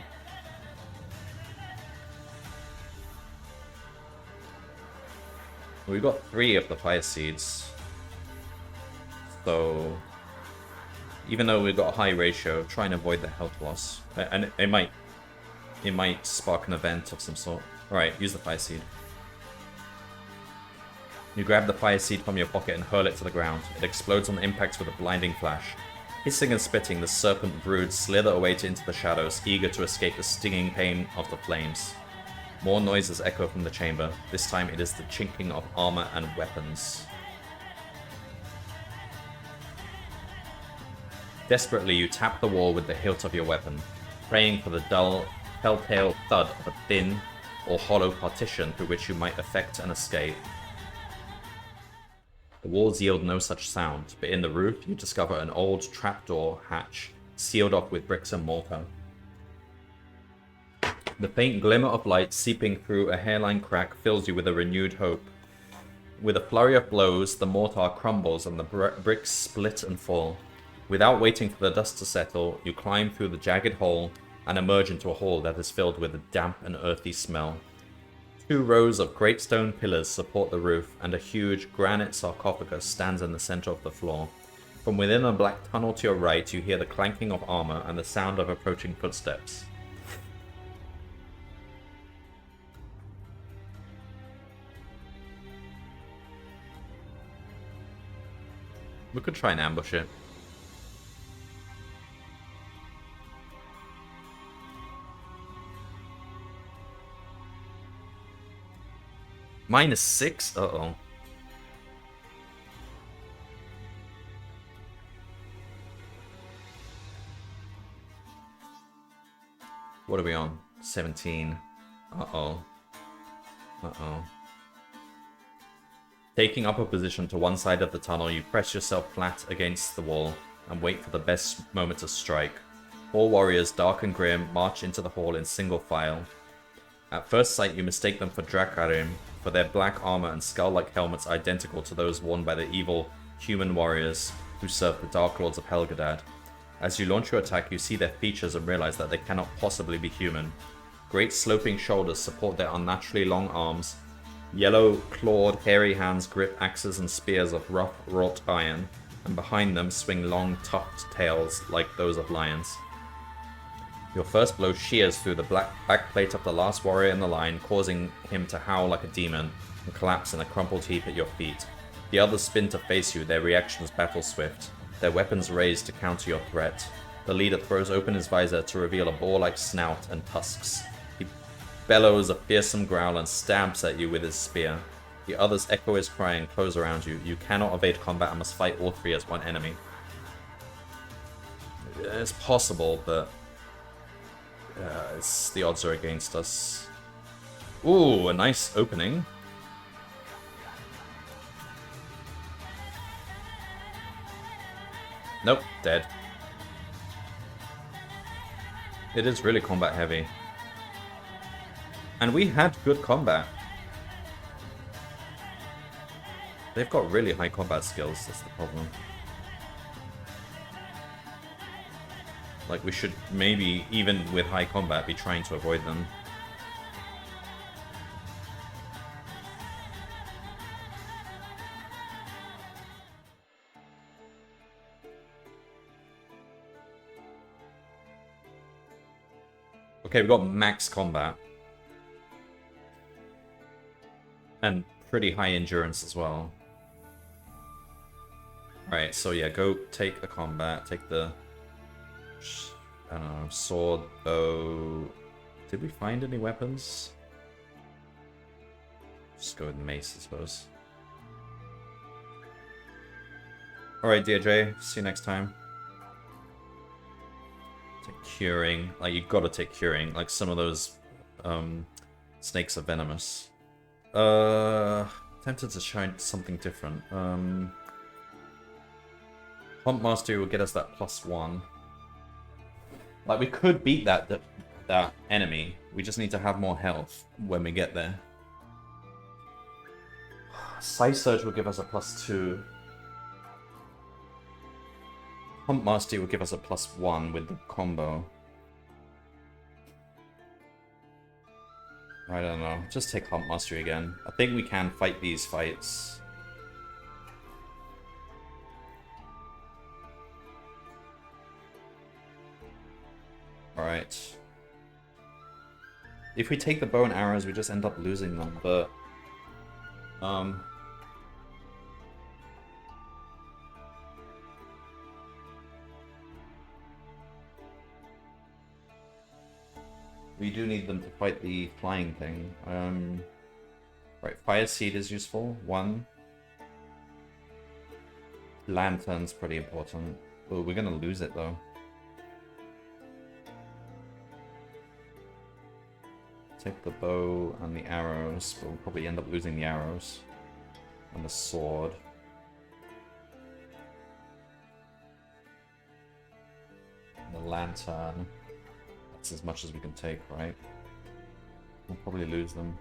We got 3 of the fire seeds. So even though we've got a high ratio, try and avoid the health loss. And it might spark an event of some sort. Alright, use the fire seed. You grab the fire seed from your pocket and hurl it to the ground. It explodes on impact with a blinding flash. Hissing and spitting, the serpent broods slither away into the shadows, eager to escape the stinging pain of the flames. More noises echo from the chamber. This time it is the chinking of armor and weapons. Desperately, you tap the wall with the hilt of your weapon, praying for the dull, telltale thud of a thin or hollow partition through which you might effect an escape. The walls yield no such sound, but in the roof you discover an old trapdoor hatch, sealed off with bricks and mortar. The faint glimmer of light seeping through a hairline crack fills you with a renewed hope. With a flurry of blows, the mortar crumbles and the bricks split and fall. Without waiting for the dust to settle, you climb through the jagged hole and emerge into a hall that is filled with a damp and earthy smell. 2 rows of great stone pillars support the roof, and a huge granite sarcophagus stands in the center of the floor. From within a black tunnel to your right, you hear the clanking of armor and the sound of approaching footsteps. We could try and ambush it. -6? Uh-oh. What are we on? 17. Uh-oh. Uh-oh. Taking up a position to one side of the tunnel, you press yourself flat against the wall and wait for the best moment to strike. 4 warriors, dark and grim, march into the hall in single file. At first sight, you mistake them for Drakarim, for their black armor and skull-like helmets identical to those worn by the evil human warriors who serve the Dark Lords of Helgadad. As you launch your attack, you see their features and realize that they cannot possibly be human. Great sloping shoulders support their unnaturally long arms. Yellow, clawed, hairy hands grip axes and spears of rough, wrought iron, and behind them swing long, tufted tails like those of lions. Your first blow shears through the black backplate of the last warrior in the line, causing him to howl like a demon and collapse in a crumpled heap at your feet. The others spin to face you, their reactions battle swift, their weapons raised to counter your threat. The leader throws open his visor to reveal a boar-like snout and tusks. He bellows a fearsome growl and stabs at you with his spear. The others echo his cry and close around you. You cannot evade combat and must fight all 3 as one enemy. It's possible, but the odds are against us. Ooh, a nice opening. Nope, dead. It is really combat heavy. And we had good combat. They've got really high combat skills, that's the problem. Like, we should maybe, even with high combat, be trying to avoid them. Okay, we've got max combat. And pretty high endurance as well. Alright, so yeah, go take the combat, take the... I don't know, sword, bow... Did we find any weapons? Just go with mace, I suppose. Alright, DJ, see you next time. Take curing. Like, you gotta take curing. Like, some of those snakes are venomous. Tempted to try something different. Hunt Mastery will get us that +1. Like, we could beat that that enemy. We just need to have more health when we get there. Scythe Surge will give us a +2. Hump Mastery will give us a +1 with the combo. I don't know. Just take Hump Mastery again. I think we can fight these fights. Alright. If we take the bow and arrows, we just end up losing them, but... we do need them to fight the flying thing. Right, Fire Seed is useful. 1. Lantern's pretty important. Oh, we're gonna lose it though. Take the bow and the arrows, but we'll probably end up losing the arrows. And the sword. And the lantern. That's as much as we can take, right? We'll probably lose them.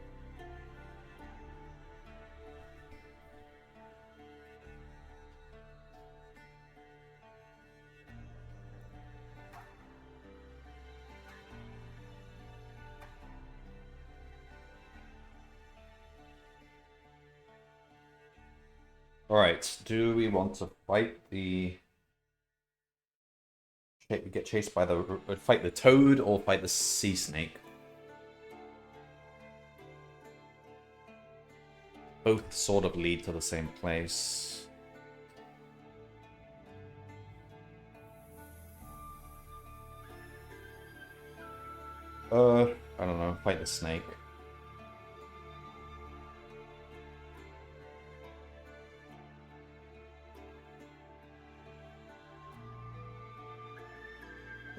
Alright, do we want to fight the... get chased by the... fight the toad or fight the sea snake? Both sort of lead to the same place. I don't know, fight the snake.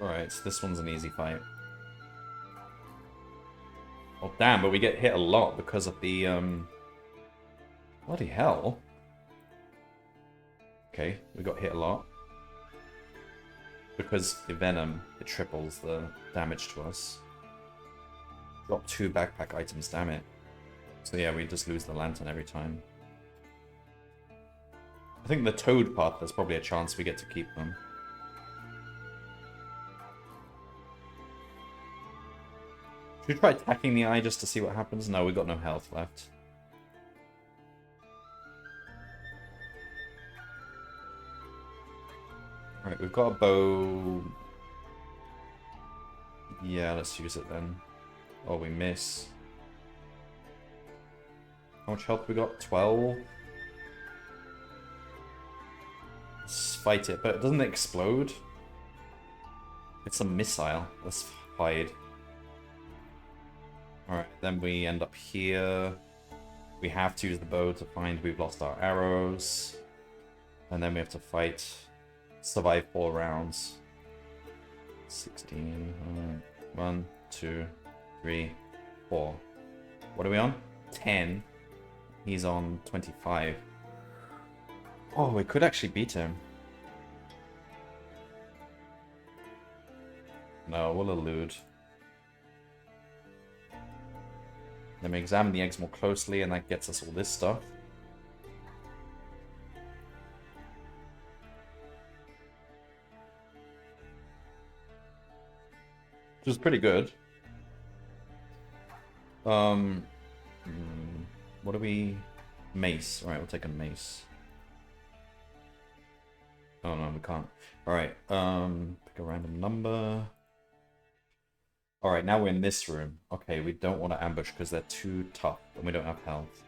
Alright, so this one's an easy fight. Oh damn, but we get hit a lot because of the, bloody hell. Okay, we got hit a lot. Because the venom, it triples the damage to us. Drop 2 backpack items, damn it. So yeah, we just lose the lantern every time. I think the toad part, there's probably a chance we get to keep them. Should we try attacking the eye just to see what happens? No, we've got no health left. Alright, we've got a bow. Yeah, let's use it then. Oh, we miss. How much health we got? 12? Let's fight it, but doesn't it explode? It's a missile. Let's hide. Alright, then we end up here. We have to use the bow to find we've lost our arrows. And then we have to fight, survive 4 rounds. 16. Alright. 1, 2, 3, 4. What are we on? 10. He's on 25. Oh, we could actually beat him. No, we'll elude. Then we examine the eggs more closely, and that gets us all this stuff. Which is pretty good. What do we... Mace. Alright, we'll take a mace. Oh no, we can't. Alright, pick a random number. Alright, now we're in this room. Okay, we don't want to ambush because they're too tough and we don't have health.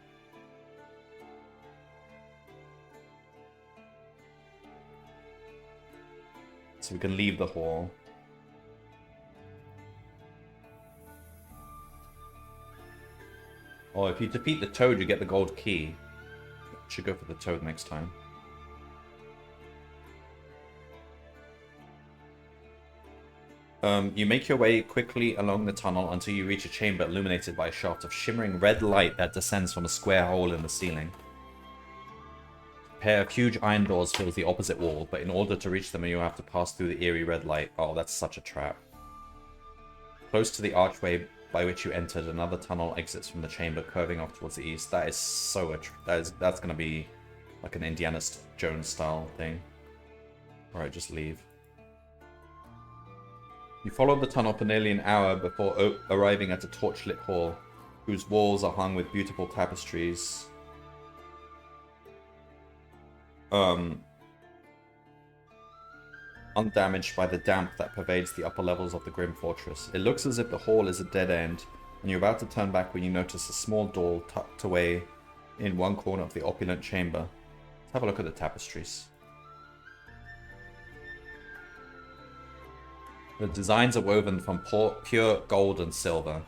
So we can leave the hall. Oh, if you defeat the toad, you get the gold key. Should go for the toad next time. You make your way quickly along the tunnel until you reach a chamber illuminated by a shaft of shimmering red light that descends from a square hole in the ceiling. A pair of huge iron doors fills the opposite wall, but in order to reach them you have to pass through the eerie red light. Oh, that's such a trap. Close to the archway by which you entered, another tunnel exits from the chamber, curving off towards the east. That is so... that's going to be like an Indiana Jones style thing. Alright, just leave. You followed the tunnel for nearly an hour before arriving at a torchlit hall, whose walls are hung with beautiful tapestries. Undamaged by the damp that pervades the upper levels of the grim fortress. It looks as if the hall is a dead end, and you're about to turn back when you notice a small door tucked away in one corner of the opulent chamber. Let's have a look at the tapestries. The designs are woven from pure gold and silver,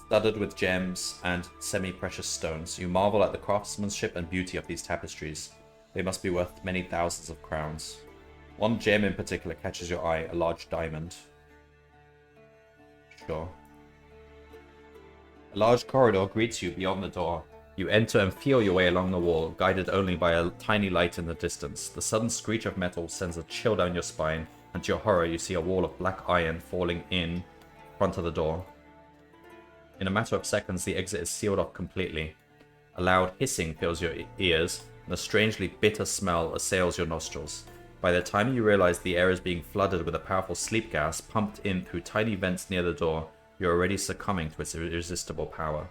studded with gems and semi-precious stones. You marvel at the craftsmanship and beauty of these tapestries. They must be worth many thousands of crowns. One gem in particular catches your eye, a large diamond. Sure. A large corridor greets you beyond the door. You enter and feel your way along the wall, guided only by a tiny light in the distance. The sudden screech of metal sends a chill down your spine, and to your horror you see a wall of black iron falling in front of the door. In a matter of seconds, the exit is sealed off completely. A loud hissing fills your ears, and a strangely bitter smell assails your nostrils. By the time you realize the air is being flooded with a powerful sleep gas pumped in through tiny vents near the door, you're already succumbing to its irresistible power.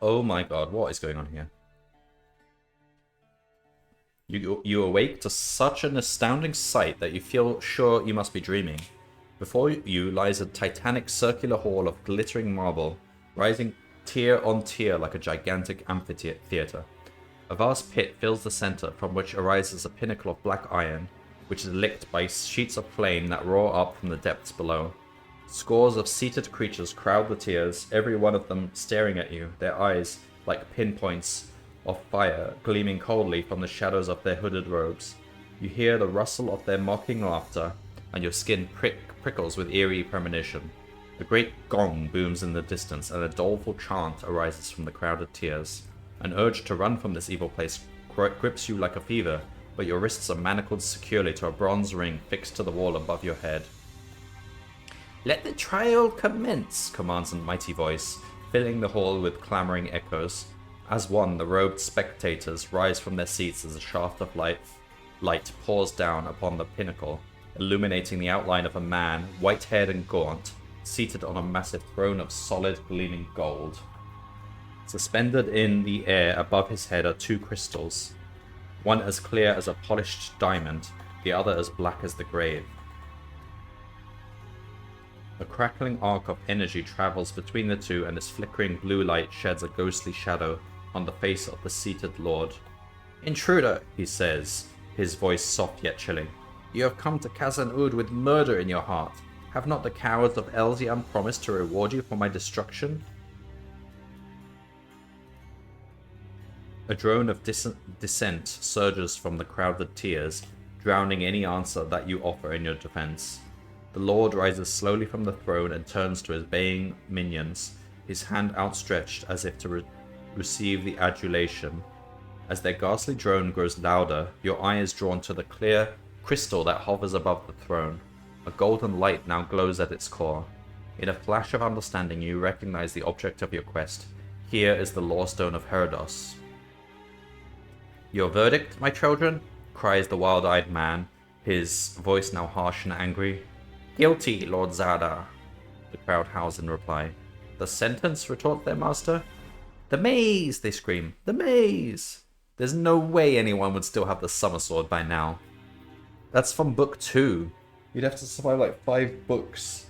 Oh my god, what is going on here? You awake to such an astounding sight that you feel sure you must be dreaming. Before you lies a titanic circular hall of glittering marble, rising tier on tier like a gigantic amphitheater. A vast pit fills the center, from which arises a pinnacle of black iron, which is lit by sheets of flame that roar up from the depths below. Scores of seated creatures crowd the tiers, every one of them staring at you, their eyes like pinpoints of fire gleaming coldly from the shadows of their hooded robes. You hear the rustle of their mocking laughter, and your skin prickles with eerie premonition. A great gong booms in the distance, and a doleful chant arises from the crowded tiers. An urge to run from this evil place grips you like a fever, but your wrists are manacled securely to a bronze ring fixed to the wall above your head. "Let the trial commence," commands a mighty voice, filling the hall with clamoring echoes. As one, the robed spectators rise from their seats as a shaft of light pours down upon the pinnacle, illuminating the outline of a man, white-haired and gaunt, seated on a massive throne of solid, gleaming gold. Suspended in the air above his head are two crystals, one as clear as a polished diamond, the other as black as the grave. A crackling arc of energy travels between the two, and its flickering blue light sheds a ghostly shadow on the face of the seated lord. "Intruder," he says, his voice soft yet chilling. "You have come to Khazan-Ud with murder in your heart. Have not the cowards of Elzian promised to reward you for my destruction?" A drone of dissent surges from the crowded tiers, drowning any answer that you offer in your defense. The Lord rises slowly from the throne and turns to his baying minions, his hand outstretched as if to receive the adulation. As their ghastly drone grows louder, your eye is drawn to the clear crystal that hovers above the throne. A golden light now glows at its core. In a flash of understanding, you recognize the object of your quest. Here is the Lawstone of Herdos. "Your verdict, my children?" cries the wild-eyed man, his voice now harsh and angry. "Guilty, Lord Zada," the crowd howls in reply. "The sentence?" retorts their master. "The maze!" they scream. "The maze!" There's no way anyone would still have the summer sword by now. That's from book 2. You'd have to survive like 5 books.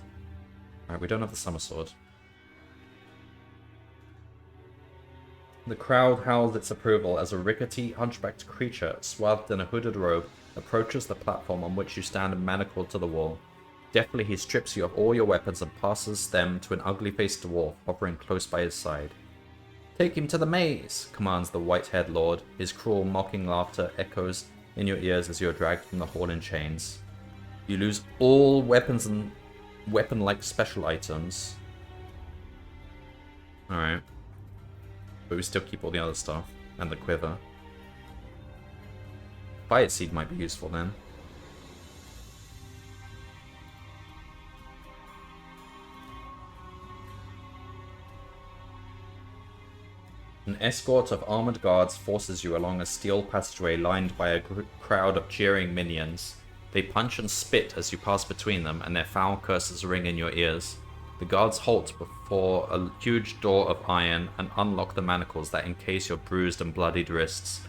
Alright, we don't have the summer sword. The crowd howls its approval as a rickety, hunchbacked creature swathed in a hooded robe approaches the platform on which you stand manacled to the wall. Deftly he strips you of all your weapons and passes them to an ugly-faced dwarf hovering close by his side. "Take him to the maze," commands the white-haired lord. His cruel, mocking laughter echoes in your ears as you are dragged from the hall in chains. You lose all weapons and weapon-like special items. Alright. But we still keep all the other stuff. And the quiver. Fire Seed might be useful then. An escort of armored guards forces you along a steel passageway lined by a crowd of jeering minions. They punch and spit as you pass between them, and their foul curses ring in your ears. The guards halt before a huge door of iron and unlock the manacles that encase your bruised and bloodied wrists.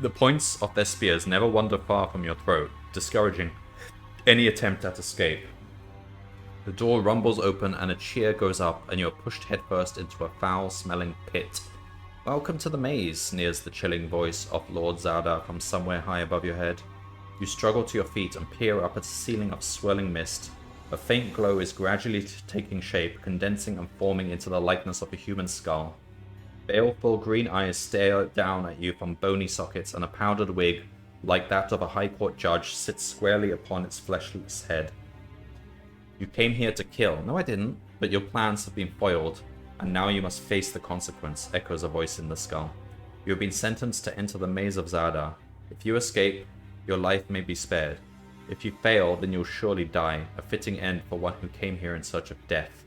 The points of their spears never wander far from your throat, discouraging any attempt at escape. The door rumbles open and a cheer goes up, and you're pushed headfirst into a foul-smelling pit. Welcome to the maze, sneers the chilling voice of Lord Zada from somewhere high above your head. You struggle to your feet and peer up at a ceiling of swirling mist. A faint glow is gradually taking shape, condensing and forming into the likeness of a human skull. Baleful green eyes stare down at you from bony sockets, and a powdered wig, like that of a high court judge, sits squarely upon its fleshless head. You came here to kill. No, I didn't. But your plans have been foiled, and now you must face the consequence, echoes a voice in the skull. You have been sentenced to enter the maze of Zada. If you escape, your life may be spared. If you fail, then you'll surely die, a fitting end for one who came here in search of death.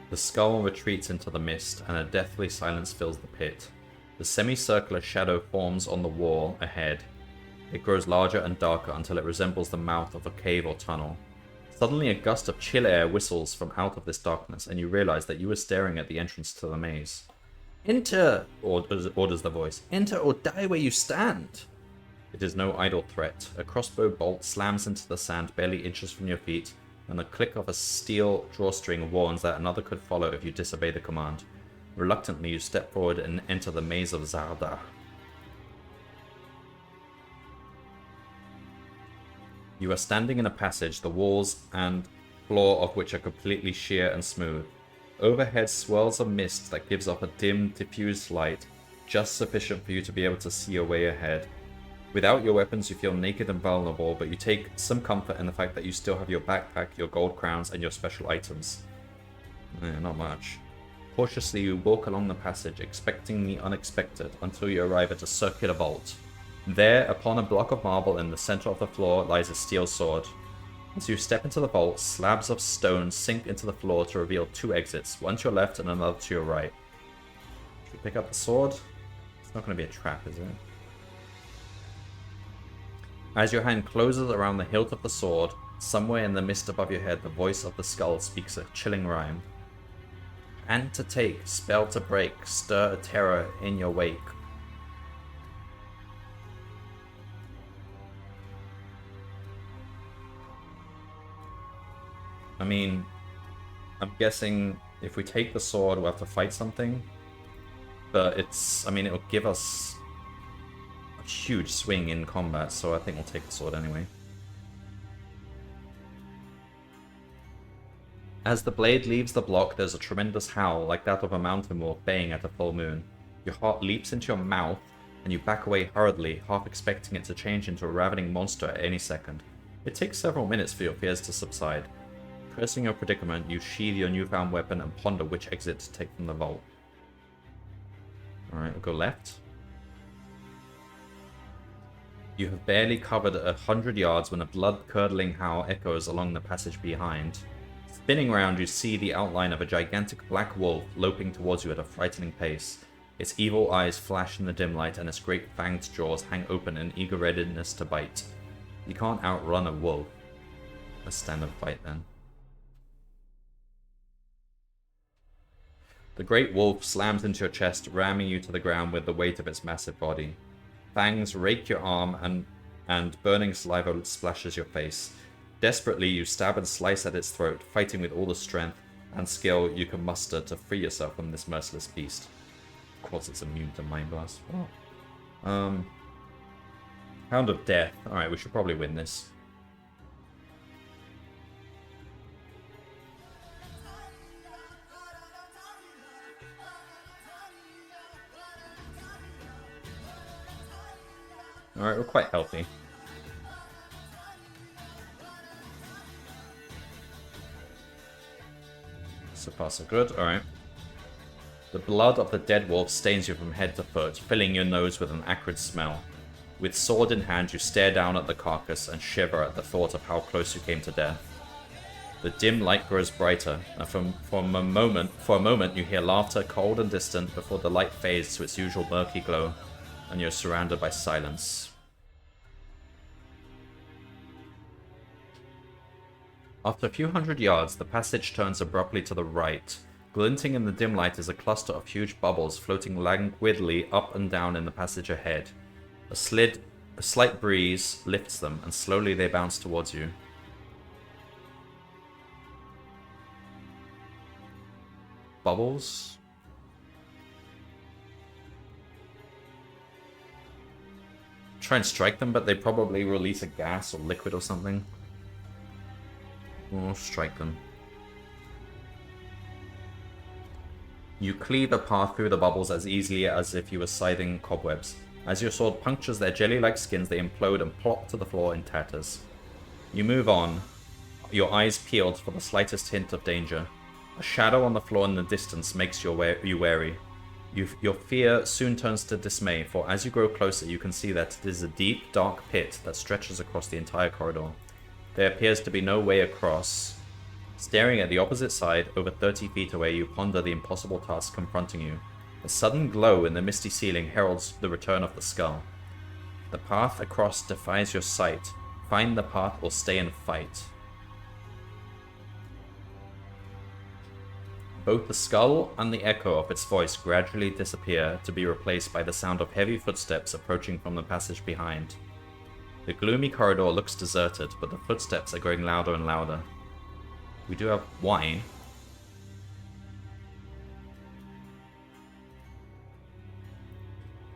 The skull retreats into the mist, and a deathly silence fills the pit. The semicircular shadow forms on the wall ahead. It grows larger and darker until it resembles the mouth of a cave or tunnel. Suddenly a gust of chill air whistles from out of this darkness, and you realize that you are staring at the entrance to the maze. Enter, orders the voice. Enter or die where you stand. It is no idle threat. A crossbow bolt slams into the sand barely inches from your feet, and the click of a steel drawstring warns that another could follow if you disobey the command. Reluctantly, you step forward and enter the maze of Zada. You are standing in a passage, the walls and floor of which are completely sheer and smooth. Overhead swirls a mist that gives off a dim, diffused light, just sufficient for you to be able to see your way ahead. Without your weapons, you feel naked and vulnerable, but you take some comfort in the fact that you still have your backpack, your gold crowns, and your special items. Not much. Cautiously, you walk along the passage, expecting the unexpected, until you arrive at a circular vault. There, upon a block of marble in the center of the floor, lies a steel sword. As you step into the vault, slabs of stone sink into the floor to reveal two exits, one to your left and another to your right. Should we pick up the sword? It's not going to be a trap, is it? As your hand closes around the hilt of the sword, somewhere in the mist above your head, the voice of the skull speaks a chilling rhyme. Hand to take, spell to break, stir a terror in your wake. I mean, I'm guessing if we take the sword, we'll have to fight something. But it'll give us a huge swing in combat, so I think we'll take the sword anyway. As the blade leaves the block, there's a tremendous howl, like that of a mountain wolf baying at a full moon. Your heart leaps into your mouth, and you back away hurriedly, half expecting it to change into a ravening monster at any second. It takes several minutes for your fears to subside. Cursing your predicament, you sheathe your newfound weapon and ponder which exit to take from the vault. Alright, we'll go left. You have barely covered 100 yards when a blood-curdling howl echoes along the passage behind. Spinning round, you see the outline of a gigantic black wolf loping towards you at a frightening pace. Its evil eyes flash in the dim light, and its great fanged jaws hang open in eager readiness to bite. You can't outrun a wolf. Let's stand and fight then. The great wolf slams into your chest, ramming you to the ground with the weight of its massive body. Fangs rake your arm, and burning saliva splashes your face. Desperately, you stab and slice at its throat, fighting with all the strength and skill you can muster to free yourself from this merciless beast. Of course, it's immune to Mind Blast. Oh. Hound of Death. Alright, we should probably win this. Alright, we're quite healthy. So far so good, alright. The blood of the dead wolf stains you from head to foot, filling your nose with an acrid smell. With sword in hand, you stare down at the carcass and shiver at the thought of how close you came to death. The dim light grows brighter, and for a moment you hear laughter cold and distant before the light fades to its usual murky glow, and you're surrounded by silence. After a few hundred yards, the passage turns abruptly to the right. Glinting in the dim light is a cluster of huge bubbles floating languidly up and down in the passage ahead. A slight breeze lifts them, and slowly they bounce towards you. Bubbles? Try and strike them, but they probably release a gas or liquid or something. Or strike them. You cleave a path through the bubbles as easily as if you were scything cobwebs. As your sword punctures their jelly-like skins, they implode and plop to the floor in tatters. You move on, your eyes peeled for the slightest hint of danger. A shadow on the floor in the distance makes you wary. Your fear soon turns to dismay, for as you grow closer you can see that it is a deep, dark pit that stretches across the entire corridor. There appears to be no way across. Staring at the opposite side, over 30 feet away, you ponder the impossible task confronting you. A sudden glow in the misty ceiling heralds the return of the skull. The path across defies your sight. Find the path or stay and fight. Both the skull and the echo of its voice gradually disappear to be replaced by the sound of heavy footsteps approaching from the passage behind. The gloomy corridor looks deserted, but the footsteps are growing louder and louder. We do have wine.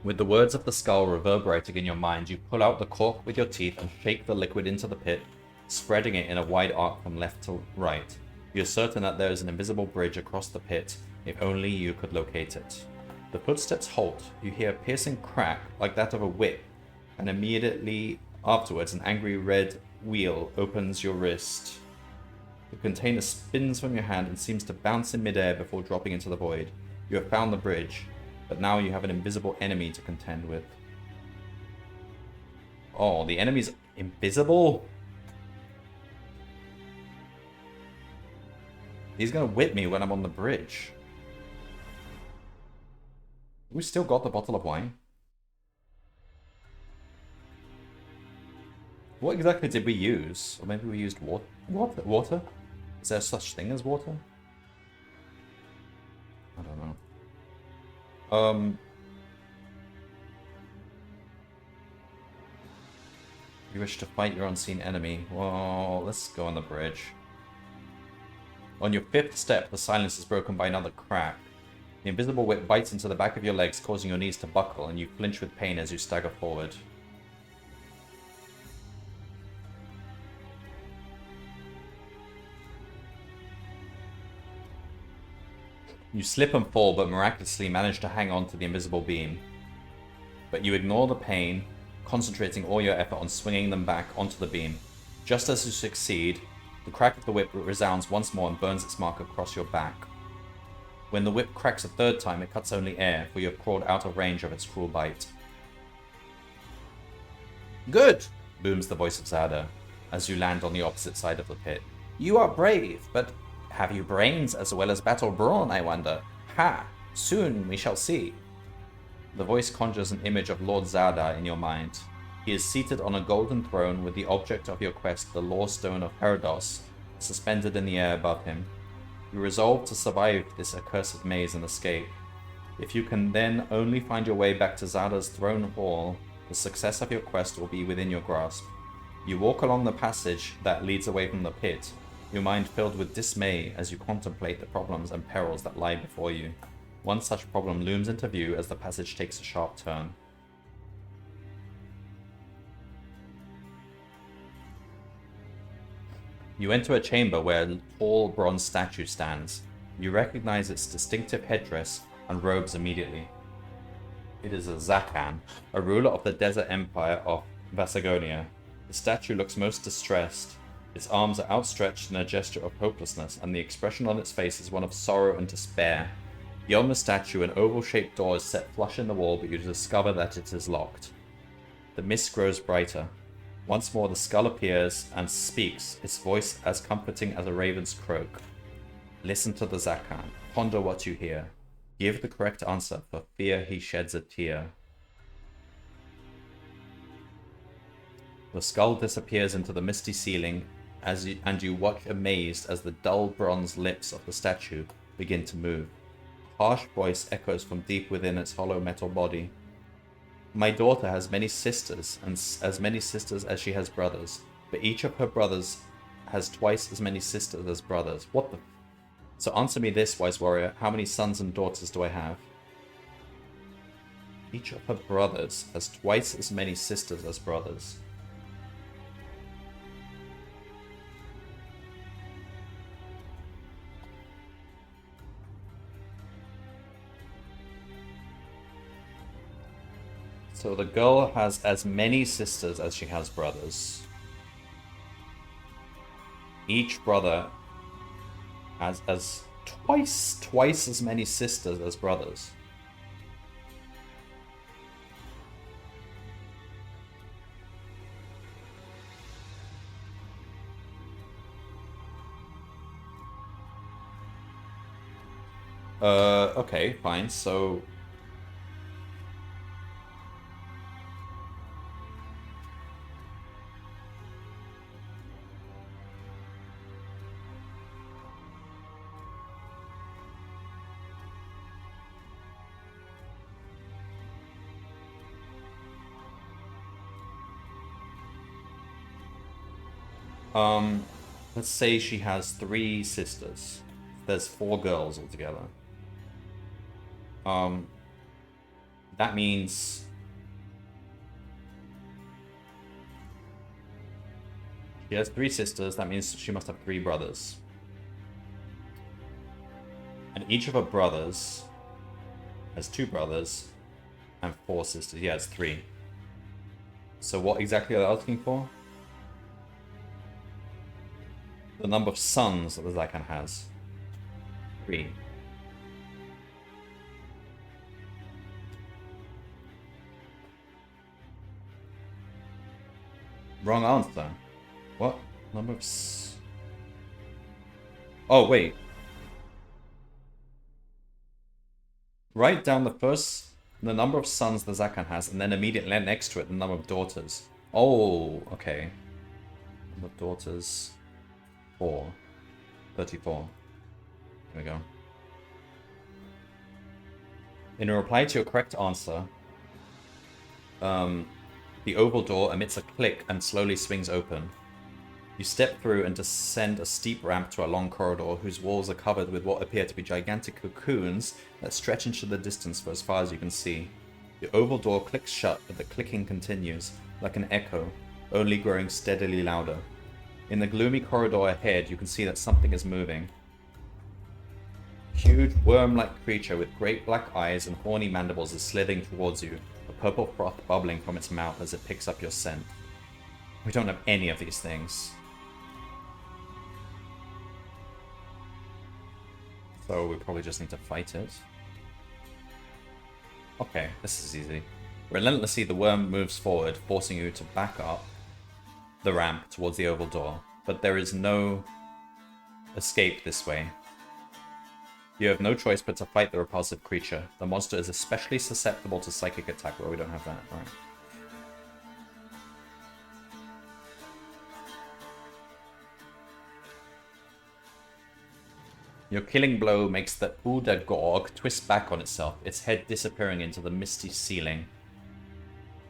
With the words of the skull reverberating in your mind, you pull out the cork with your teeth and shake the liquid into the pit, spreading it in a wide arc from left to right. You're certain that there is an invisible bridge across the pit, if only you could locate it. The footsteps halt. You hear a piercing crack like that of a whip, and immediately afterwards an angry red wheel opens your wrist. The container spins from your hand and seems to bounce in midair before dropping into the void. You have found the bridge, but now you have an invisible enemy to contend with. Oh, the enemy's invisible? He's gonna whip me when I'm on the bridge. We still got the bottle of wine. What exactly did we use? Or maybe we used water? Water? Is there such thing as water? I don't know. You wish to fight your unseen enemy. Well, let's go on the bridge. On your fifth step, the silence is broken by another crack. The invisible whip bites into the back of your legs, causing your knees to buckle, and you flinch with pain as you stagger forward. You slip and fall, but miraculously manage to hang on to the invisible beam. But you ignore the pain, concentrating all your effort on swinging them back onto the beam. Just as you succeed, the crack of the whip resounds once more and burns its mark across your back. When the whip cracks a third time, it cuts only air, for you have crawled out of range of its cruel bite. "Good!" booms the voice of Zada, as you land on the opposite side of the pit. "You are brave, but have you brains as well as battle brawn, I wonder? Ha! Soon we shall see." The voice conjures an image of Lord Zada in your mind. He is seated on a golden throne with the object of your quest, the Law Stone of Herados, suspended in the air above him. You resolve to survive this accursed maze and escape. If you can then only find your way back to Zada's throne hall, the success of your quest will be within your grasp. You walk along the passage that leads away from the pit, your mind filled with dismay as you contemplate the problems and perils that lie before you. One such problem looms into view as the passage takes a sharp turn. You enter a chamber where a tall bronze statue stands. You recognize its distinctive headdress and robes immediately. It is a Zakan, a ruler of the desert empire of Vasagonia. The statue looks most distressed, Its arms are outstretched in a gesture of hopelessness, and the expression on its face is one of sorrow and despair. Beyond the statue, an oval-shaped door is set flush in the wall, but you discover that it is locked. The mist grows brighter. Once more the skull appears and speaks, its voice as comforting as a raven's croak. Listen to the Zakan. Ponder what you hear. Give the correct answer, for fear he sheds a tear. The skull disappears into the misty ceiling, and you watch amazed as the dull bronze lips of the statue begin to move. A harsh voice echoes from deep within its hollow metal body. My daughter has many sisters, and as many sisters as she has brothers, but each of her brothers has twice as many sisters as brothers. What the... So answer me this, wise warrior. How many sons and daughters do I have? Each of her brothers has twice as many sisters as brothers. So the girl has as many sisters as she has brothers. Each brother has twice as many sisters as brothers. Okay, fine. So let's say she has 3 sisters. There's 4 girls altogether. That means she has 3 sisters. That means she must have 3 brothers. And each of her brothers has 2 brothers and 4 sisters. Yeah, it's 3. So what exactly are they asking for? The number of sons that the Zakan has. 3. Wrong answer. What? Number of... Oh, wait. Write down the number of sons the Zakan has, and then immediately next to it, the number of daughters. Oh, okay. Number of daughters... 4. 34. Here we go. In reply to your correct answer, the oval door emits a click and slowly swings open. You step through and descend a steep ramp to a long corridor whose walls are covered with what appear to be gigantic cocoons that stretch into the distance for as far as you can see. The oval door clicks shut, but the clicking continues, like an echo, only growing steadily louder. In the gloomy corridor ahead, you can see that something is moving. A huge worm-like creature with great black eyes and horny mandibles is slithering towards you, a purple froth bubbling from its mouth as it picks up your scent. We don't have any of these things. So we probably just need to fight it. Okay, this is easy. Relentlessly, the worm moves forward, forcing you to back up the ramp towards the oval door, but there is no escape this way. You have no choice but to fight the repulsive creature. The monster is especially susceptible to psychic attack. Well, we don't have that, right? Your killing blow makes the Uda Gorg twist back on itself, its head disappearing into the misty ceiling.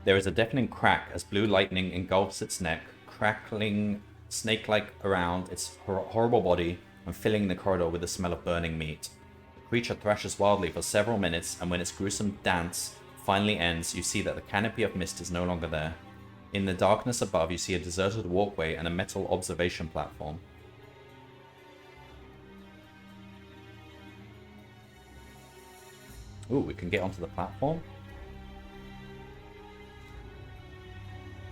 There is a deafening crack as blue lightning engulfs its neck, crackling snake-like around its horrible body and filling the corridor with the smell of burning meat. The creature thrashes wildly for several minutes, and when its gruesome dance finally ends, you see that the canopy of mist is no longer there. In the darkness above, you see a deserted walkway and a metal observation platform. Ooh, we can get onto the platform.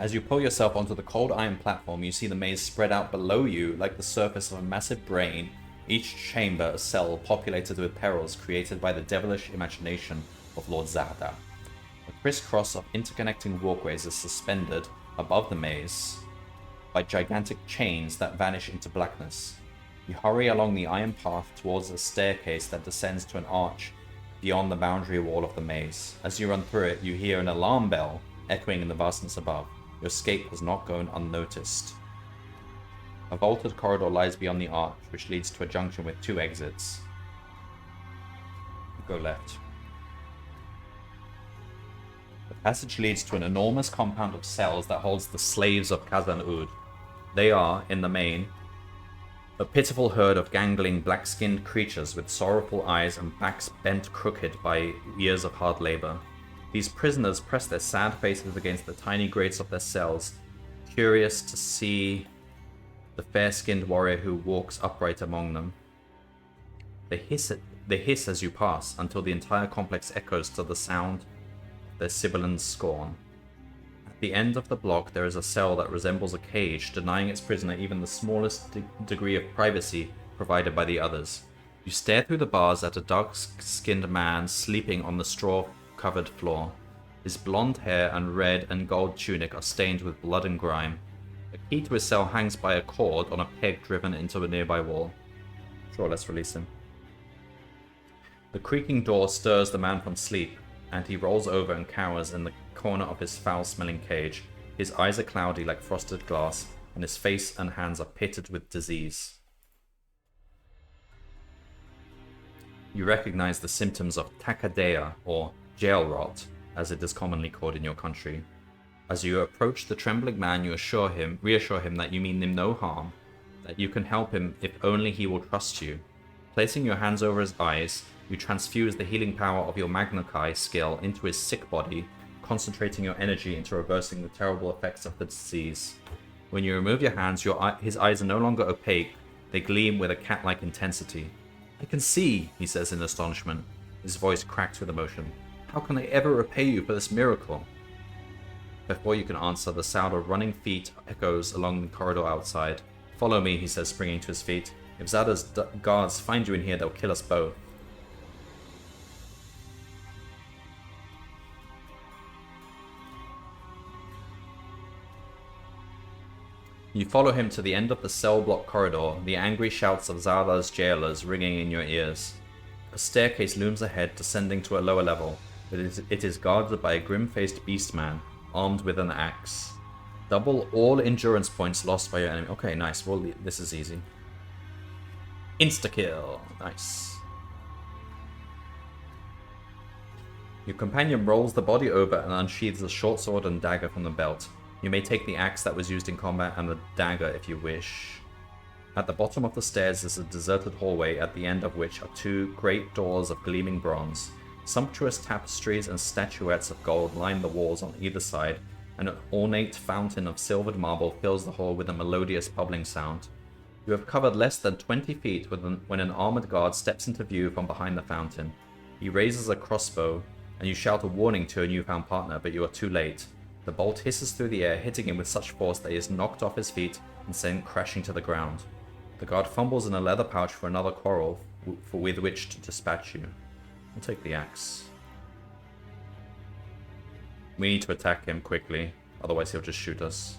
As you pull yourself onto the cold iron platform, you see the maze spread out below you like the surface of a massive brain, each chamber a cell populated with perils created by the devilish imagination of Lord Zada. A crisscross of interconnecting walkways is suspended above the maze by gigantic chains that vanish into blackness. You hurry along the iron path towards a staircase that descends to an arch beyond the boundary wall of the maze. As you run through it, you hear an alarm bell echoing in the vastness above. Your escape has not gone unnoticed. A vaulted corridor lies beyond the arch, which leads to a junction with 2 exits. Go left. The passage leads to an enormous compound of cells that holds the slaves of Khazan-Ud. They are, in the main, a pitiful herd of gangling black-skinned creatures with sorrowful eyes and backs bent crooked by years of hard labor. These prisoners press their sad faces against the tiny grates of their cells, curious to see the fair-skinned warrior who walks upright among them. They hiss as you pass, until the entire complex echoes to the sound of their sibilant scorn. At the end of the block, there is a cell that resembles a cage, denying its prisoner even the smallest degree of privacy provided by the others. You stare through the bars at a dark-skinned man sleeping on the straw-covered floor. His blonde hair and red and gold tunic are stained with blood and grime. A key to his cell hangs by a cord on a peg driven into a nearby wall. Sure, let's release him. The creaking door stirs the man from sleep, and he rolls over and cowers in the corner of his foul-smelling cage. His eyes are cloudy like frosted glass, and his face and hands are pitted with disease. You recognize the symptoms of Takadea, or jail rot, as it is commonly called in your country. As you approach the trembling man, you reassure him that you mean him no harm, that you can help him if only he will trust you. Placing your hands over his eyes, you transfuse the healing power of your Magnakai skill into his sick body, concentrating your energy into reversing the terrible effects of the disease. When you remove your hands, his eyes are no longer opaque, they gleam with a cat-like intensity. "I can see," he says in astonishment. His voice cracks with emotion. "How can I ever repay you for this miracle?" Before you can answer, the sound of running feet echoes along the corridor outside. "Follow me," he says, springing to his feet. "If Zada's guards find you in here, they'll kill us both." You follow him to the end of the cell block corridor, the angry shouts of Zada's jailers ringing in your ears. A staircase looms ahead, descending to a lower level. It is guarded by a grim-faced beastman, armed with an axe. Double all endurance points lost by your enemy. Okay, nice. Well, this is easy. Insta-kill. Nice. Your companion rolls the body over and unsheathes a short sword and dagger from the belt. You may take the axe that was used in combat and the dagger if you wish. At the bottom of the stairs is a deserted hallway, at the end of which are 2 great doors of gleaming bronze. Sumptuous tapestries and statuettes of gold line the walls on either side, and an ornate fountain of silvered marble fills the hall with a melodious bubbling sound. You have covered less than 20 feet when an armored guard steps into view from behind the fountain. He raises a crossbow, and you shout a warning to a newfound partner, but you are too late. The bolt hisses through the air, hitting him with such force that he is knocked off his feet and sent crashing to the ground. The guard fumbles in a leather pouch for another quarrel with which to dispatch you. I'll take the axe. We need to attack him quickly, otherwise he'll just shoot us.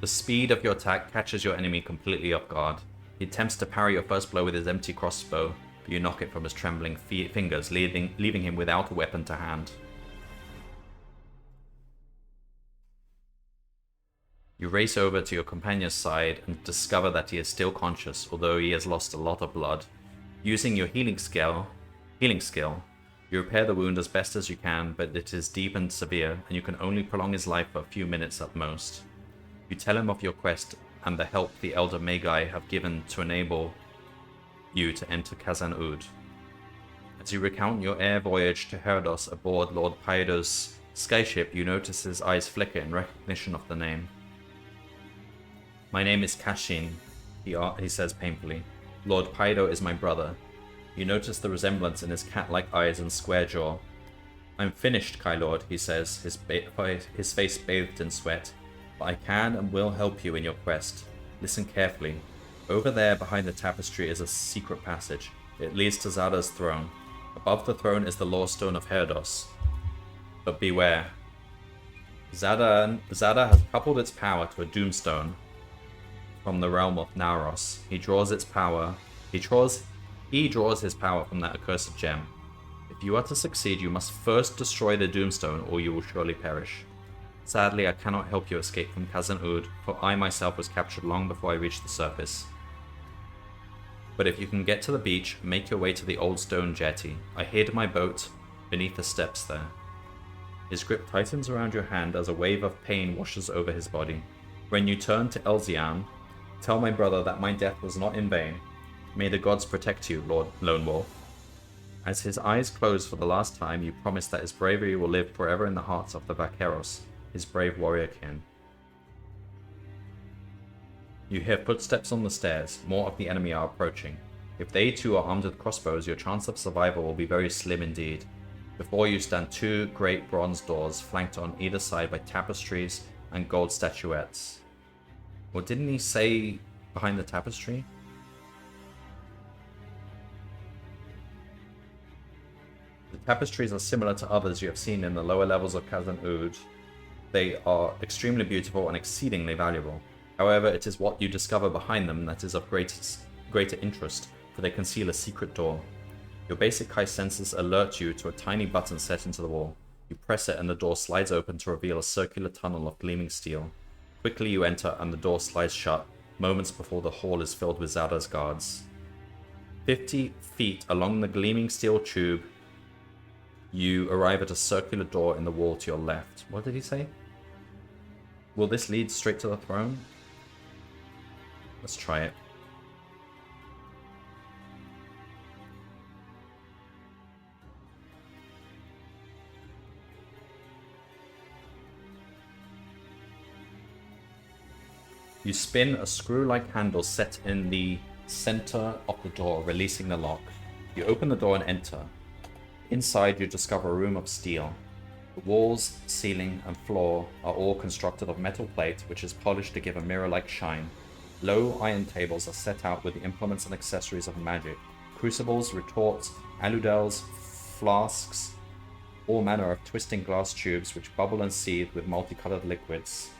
The speed of your attack catches your enemy completely off guard. He attempts to parry your first blow with his empty crossbow, but you knock it from his trembling fingers, leaving him without a weapon to hand. You race over to your companion's side and discover that he is still conscious, although he has lost a lot of blood. Using your healing skill, you repair the wound as best as you can, but it is deep and severe, and you can only prolong his life for a few minutes at most. You tell him of your quest and the help the Elder Magi have given to enable you to enter Khazan-Ud. As you recount your air voyage to Herdos aboard Lord Paido's skyship, you notice his eyes flicker in recognition of the name. "My name is Kashin," he says painfully. "Lord Paido is my brother." You notice the resemblance in his cat-like eyes and square jaw. I'm finished, Kai Lord, he says, his face bathed in sweat. But I can and will help you in your quest. Listen carefully. Over there behind the tapestry is a secret passage. It leads to Zada's throne. Above the throne is the Law Stone of Herdos. But beware. Zada has coupled its power to a Doomstone from the realm of Nauros. He draws his power from that accursed gem. If you are to succeed, you must first destroy the Doomstone, or you will surely perish. Sadly, I cannot help you escape from Khazan-Ud, for I myself was captured long before I reached the surface. But if you can get to the beach, make your way to the old stone jetty. I hid my boat beneath the steps there. His grip tightens around your hand as a wave of pain washes over his body. When you turn to Elzian, tell my brother that my death was not in vain. May the gods protect you, Lord Lone Wolf. As his eyes close for the last time, you promise that his bravery will live forever in the hearts of the Vaqueros, his brave warrior kin. You hear footsteps on the stairs. More of the enemy are approaching. If they too are armed with crossbows, your chance of survival will be very slim indeed. Before you stand two great bronze doors, flanked on either side by tapestries and gold statuettes. Or didn't he say behind the tapestry? The tapestries are similar to others you have seen in the lower levels of Khazan-Ud. They are extremely beautiful and exceedingly valuable. However, it is what you discover behind them that is of greater interest, for they conceal a secret door. Your basic Kai senses alert you to a tiny button set into the wall. You press it and the door slides open to reveal a circular tunnel of gleaming steel. Quickly you enter and the door slides shut, moments before the hall is filled with Zada's guards. 50 feet along the gleaming steel tube, you arrive at a circular door in the wall to your left. What did he say? Will this lead straight to the throne? Let's try it. You spin a screw-like handle set in the center of the door, releasing the lock. You open the door and enter. Inside, you discover a room of steel. The walls, ceiling, and floor are all constructed of metal plate, which is polished to give a mirror-like shine. Low iron tables are set out with the implements and accessories of magic. Crucibles, retorts, aludels, flasks, all manner of twisting glass tubes which bubble and seethe with multicolored liquids.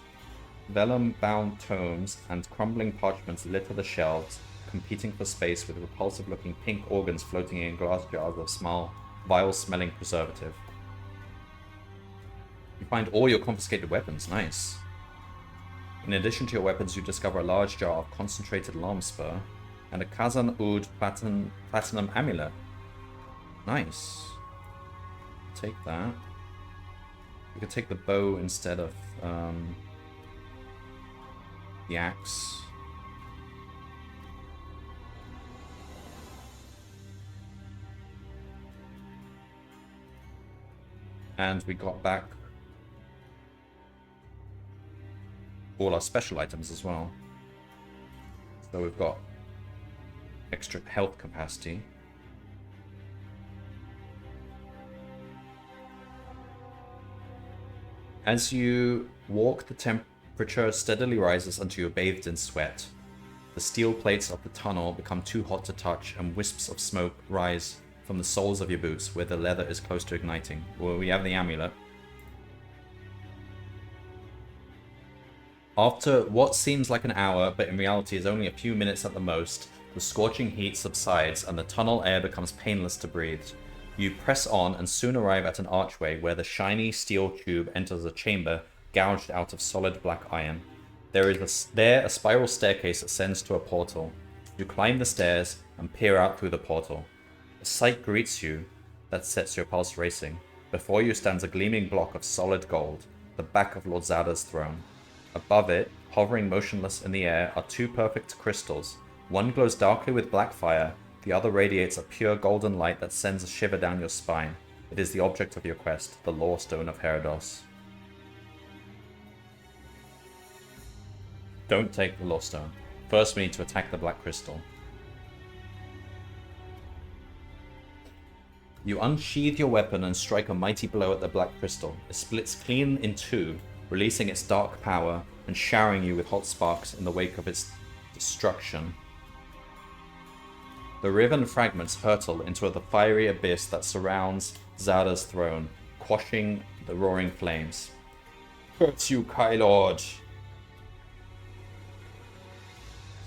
Vellum-bound tomes and crumbling parchments litter the shelves, competing for space with repulsive-looking pink organs floating in glass jars of vile-smelling preservative. You find all your confiscated weapons. Nice. In addition to your weapons, you discover a large jar of concentrated Larmspur and a Khazan-Ud platinum amulet. Nice. Take that. You could take the bow instead of the axe. And we got back all our special items as well. So we've got extra health capacity. As you walk, the temperature steadily rises until you're bathed in sweat. The steel plates of the tunnel become too hot to touch, and wisps of smoke rise from the soles of your boots where the leather is close to igniting. Well, we have the amulet. After what seems like an hour, but in reality is only a few minutes at the most, the scorching heat subsides and the tunnel air becomes painless to breathe. You press on and soon arrive at an archway where the shiny steel tube enters a chamber gouged out of solid black iron. There a spiral staircase ascends to a portal. You climb the stairs and peer out through the portal. A sight greets you that sets your pulse racing. Before you stands a gleaming block of solid gold, the back of Lord Zada's throne. Above it, hovering motionless in the air, are two perfect crystals. One glows darkly with black fire, the other radiates a pure golden light that sends a shiver down your spine. It is the object of your quest, the Law Stone of Herdos. Don't take the Law Stone. First we need to attack the black crystal. You unsheathe your weapon and strike a mighty blow at the black crystal. It splits clean in two, releasing its dark power and showering you with hot sparks in the wake of its destruction. The riven fragments hurtle into the fiery abyss that surrounds Zada's throne, quashing the roaring flames. Curse you, Kai Lord!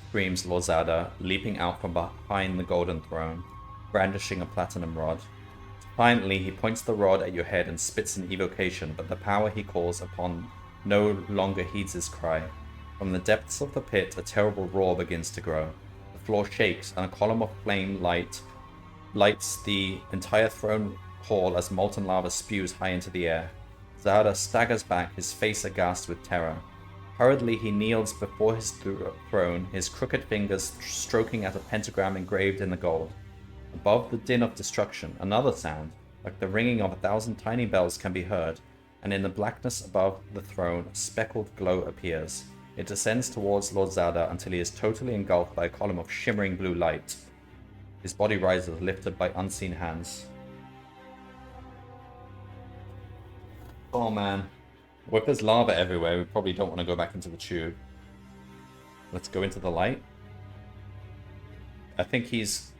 Screams Lord Zada, leaping out from behind the golden throne, brandishing a platinum rod. Finally, he points the rod at your head and spits an evocation, but the power he calls upon no longer heeds his cry. From the depths of the pit, a terrible roar begins to grow. The floor shakes, and a column of flame lights the entire throne hall as molten lava spews high into the air. Zada staggers back, his face aghast with terror. Hurriedly, he kneels before his throne, his crooked fingers stroking at a pentagram engraved in the gold. Above the din of destruction, another sound, like the ringing of 1,000 tiny bells, can be heard, and in the blackness above the throne, a speckled glow appears. It descends towards Lord Zada until he is totally engulfed by a column of shimmering blue light. His body rises, lifted by unseen hands. Oh man. Well, if there's lava everywhere, we probably don't want to go back into the tube. Let's go into the light. I think he's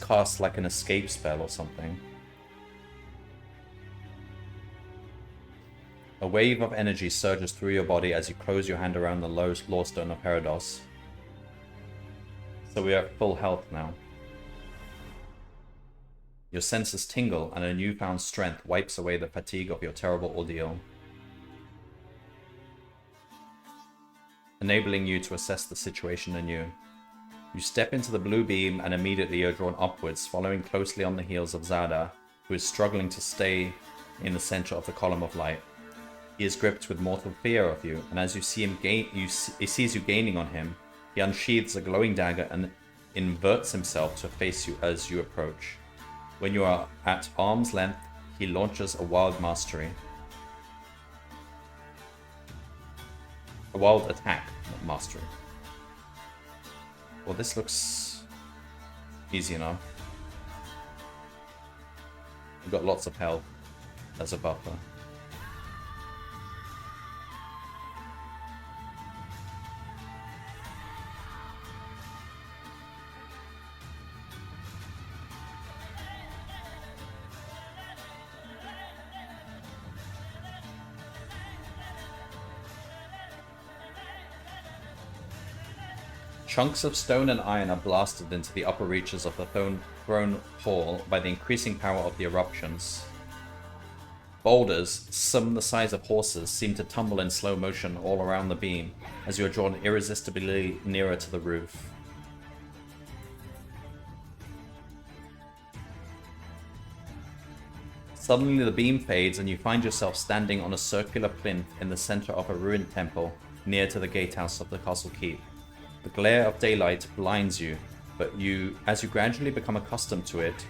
cast like an escape spell or something. A wave of energy surges through your body as you close your hand around the Lawstone of Herados. So we are at full health now. Your senses tingle and a newfound strength wipes away the fatigue of your terrible ordeal, enabling you to assess the situation anew. You step into the blue beam and immediately are drawn upwards, following closely on the heels of Zada, who is struggling to stay in the center of the column of light. He is gripped with mortal fear of you, and as you see him he sees you gaining on him, he unsheathes a glowing dagger and inverts himself to face you as you approach. When you are at arm's length, he launches a wild mastery. A wild attack, not mastery. Well, this looks easy enough. We've got lots of health as a buffer. Chunks of stone and iron are blasted into the upper reaches of the throne hall by the increasing power of the eruptions. Boulders, some the size of horses, seem to tumble in slow motion all around the beam as you are drawn irresistibly nearer to the roof. Suddenly the beam fades and you find yourself standing on a circular plinth in the center of a ruined temple near to the gatehouse of the castle keep. The glare of daylight blinds you, but as you gradually become accustomed to it,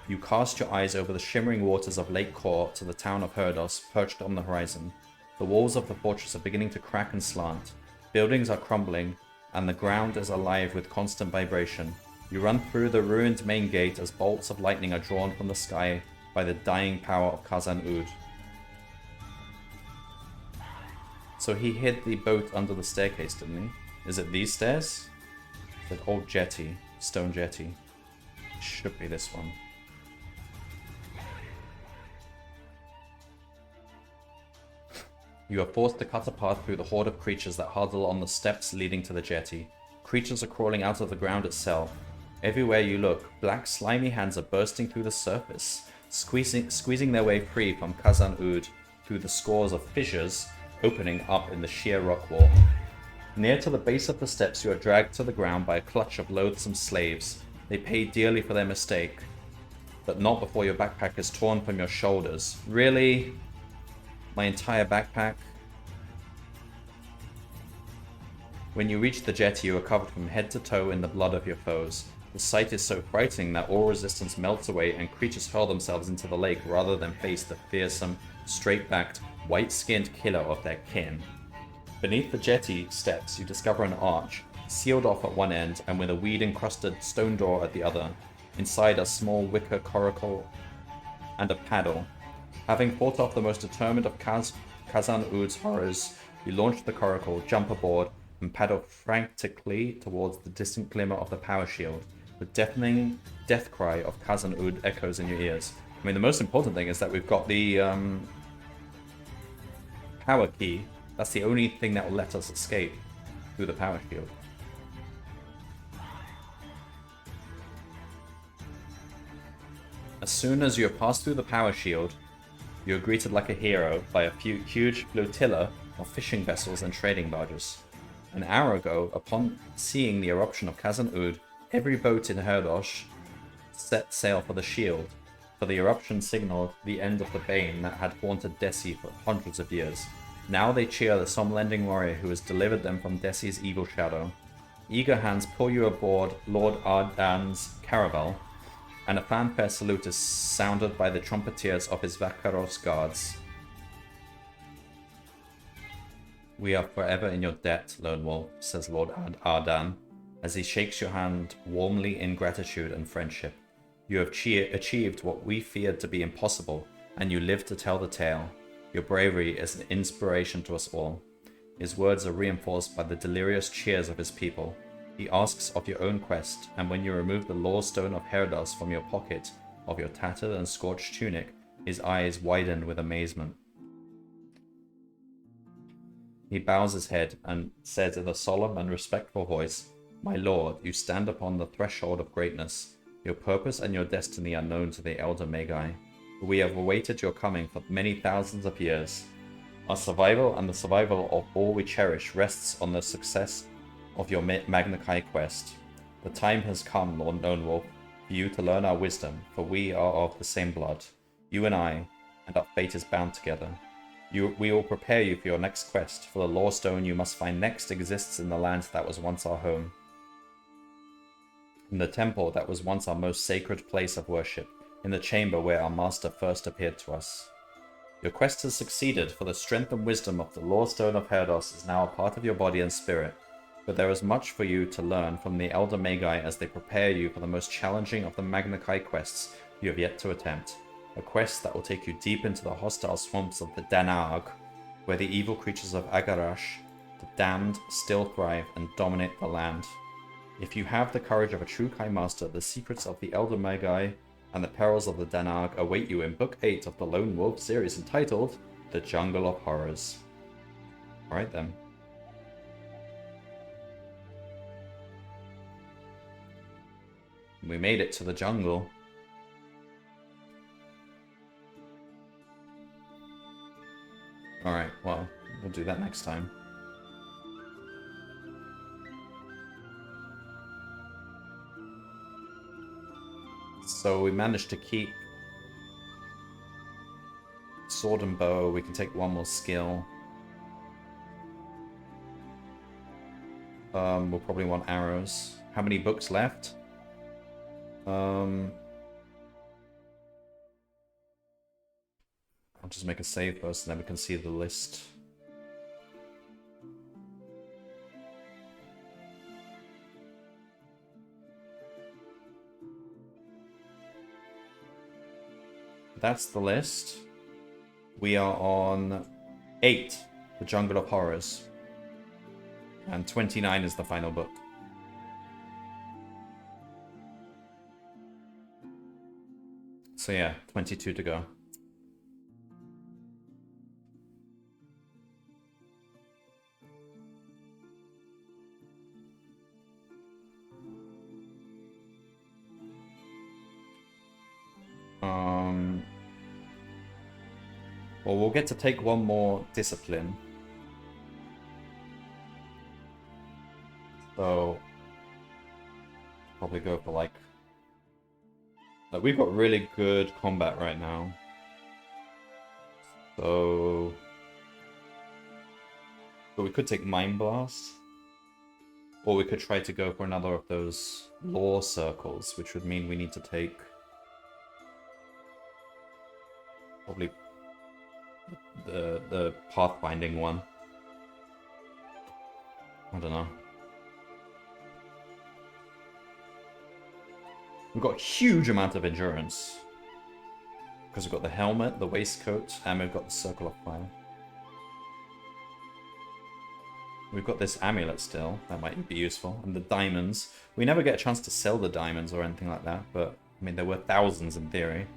you cast your eyes over the shimmering waters of Lake Kor to the town of Herados perched on the horizon. The walls of the fortress are beginning to crack and slant. Buildings are crumbling, and the ground is alive with constant vibration. You run through the ruined main gate as bolts of lightning are drawn from the sky by the dying power of Khazan-ud. So he hid the boat under the staircase, didn't he? Is it these stairs? That old jetty, stone jetty. It should be this one. You are forced to cut a path through the horde of creatures that huddle on the steps leading to the jetty. Creatures are crawling out of the ground itself. Everywhere you look, black slimy hands are bursting through the surface, squeezing their way free from Khazan-ud through the scores of fissures opening up in the sheer rock wall. Near to the base of the steps, you are dragged to the ground by a clutch of loathsome slaves. They pay dearly for their mistake, but not before your backpack is torn from your shoulders. Really? My entire backpack? When you reach the jetty, you are covered from head to toe in the blood of your foes. The sight is so frightening that all resistance melts away and creatures hurl themselves into the lake rather than face the fearsome, straight-backed, white-skinned killer of their kin. Beneath the jetty steps, you discover an arch, sealed off at one end and with a weed-encrusted stone door at the other. inside a small wicker coracle and a paddle. Having fought off the most determined of Khazan-Ud's horrors, you launch the coracle, jump aboard, and paddle frantically towards the distant glimmer of the power shield. The deafening death cry of Khazan-Ud echoes in your ears. I mean, the most important thing is that we've got the power key. That's the only thing that will let us escape through the power shield. As soon as you have passed through the power shield, you are greeted like a hero by a huge flotilla of fishing vessels and trading barges. An hour ago, upon seeing the eruption of Khazan-Ud, every boat in Herdosh set sail for the shield, for the eruption signaled the end of the bane that had haunted Desi for hundreds of years. Now they cheer the Somlending warrior who has delivered them from Desi's evil shadow. Eager hands pull you aboard Lord Ardan's caravel, and a fanfare salute is sounded by the trumpeters of his Vakaros guards. We are forever in your debt, Lone Wolf, says Lord Ardan, as he shakes your hand warmly in gratitude and friendship. You have achieved what we feared to be impossible, and you live to tell the tale. Your bravery is an inspiration to us all. His words are reinforced by the delirious cheers of his people. He asks of your own quest, and when you remove the lore stone of Herdos from your pocket of your tattered and scorched tunic, his eyes widen with amazement. He bows his head and says in a solemn and respectful voice, "My lord, you stand upon the threshold of greatness. Your purpose and your destiny are known to the Elder Magi. We have awaited your coming for many thousands of years. Our survival and the survival of all we cherish rests on the success of your Magna Kai quest. The time has come, Lord Lone Wolf, for you to learn our wisdom, for we are of the same blood, you and I, and our fate is bound together. We will prepare you for your next quest, for the lore stone you must find next exists in the land that was once our home. In the temple that was once our most sacred place of worship, in the chamber where our master first appeared to us. Your quest has succeeded, for the strength and wisdom of the lore stone of Herdos is now a part of your body and spirit. But there is much for you to learn from the Elder Magi as they prepare you for the most challenging of the Magna Kai quests you have yet to attempt. A quest that will take you deep into the hostile swamps of the Danarg, where the evil creatures of Agarash, the damned, still thrive and dominate the land. If you have the courage of a true Kai Master, the secrets of the Elder Magi and the perils of the Danarg await you in Book 8 of the Lone Wolf series entitled The Jungle of Horrors. Alright then. We made it to the jungle. Alright, well, we'll do that next time. So we managed to keep sword and bow. We can take one more skill. We'll probably want arrows. How many books left? I'll just make a save first and then we can see the list. That's the list. We are on 8, The Jungle of Horrors. And 29 is the final book. So yeah, 22 to go. Well, we'll get to take one more discipline. So, probably go for like we've got really good combat right now. So we could take Mind Blast. Or we could try to go for another of those lore circles, which would mean we need to take probably the pathfinding one. I don't know. We've got a huge amount of endurance. Because we've got the helmet, the waistcoat, and we've got the circle of fire. We've got this amulet still. That might be useful. And the diamonds. We never get a chance to sell the diamonds or anything like that. But, I mean, there were thousands in theory.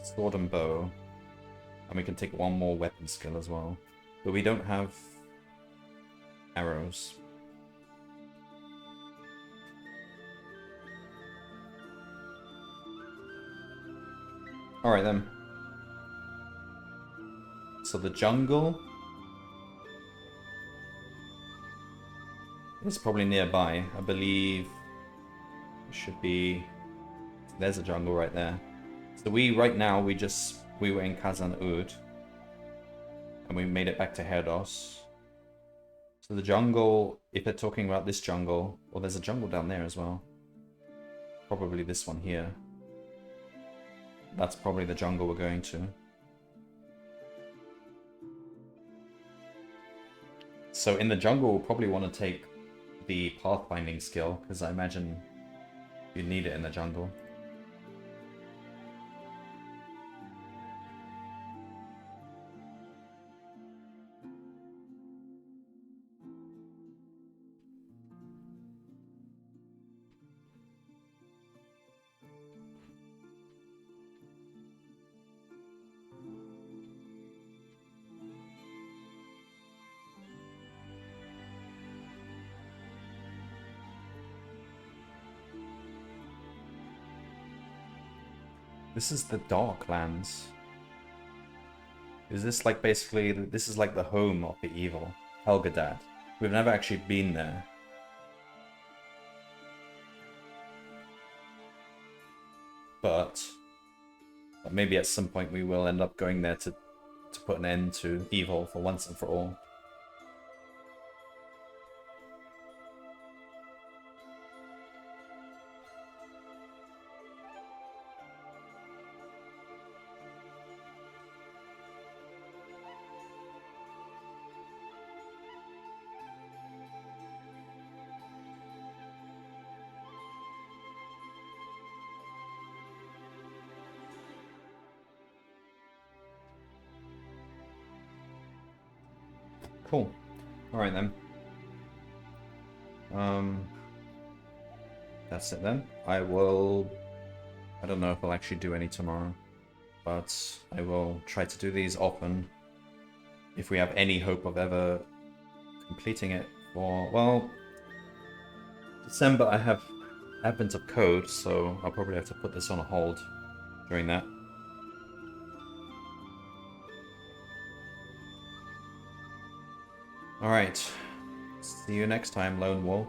Sword and bow. And we can take one more weapon skill as well. But we don't have arrows. Alright then. So the jungle is probably nearby. I believe it should be... There's a jungle right there. So right now, we were in Khazan-Ud. And we made it back to Herdos. So the jungle, if they're talking about this jungle, well, there's a jungle down there as well. Probably this one here. That's probably the jungle we're going to. So in the jungle, we'll probably want to take the pathfinding skill, because I imagine you need it in the jungle. This is the Darklands. Is this like basically, this is like the home of the evil, Helgadad. We've never actually been there. But maybe at some point we will end up going there to put an end to evil for once and for all. Cool. Alright then. That's it then. I don't know if I'll actually do any tomorrow, but I will try to do these often if we have any hope of ever completing it for, well, December I have Advent of Code, so I'll probably have to put this on a hold during that. Alright, see you next time, Lone Wolf.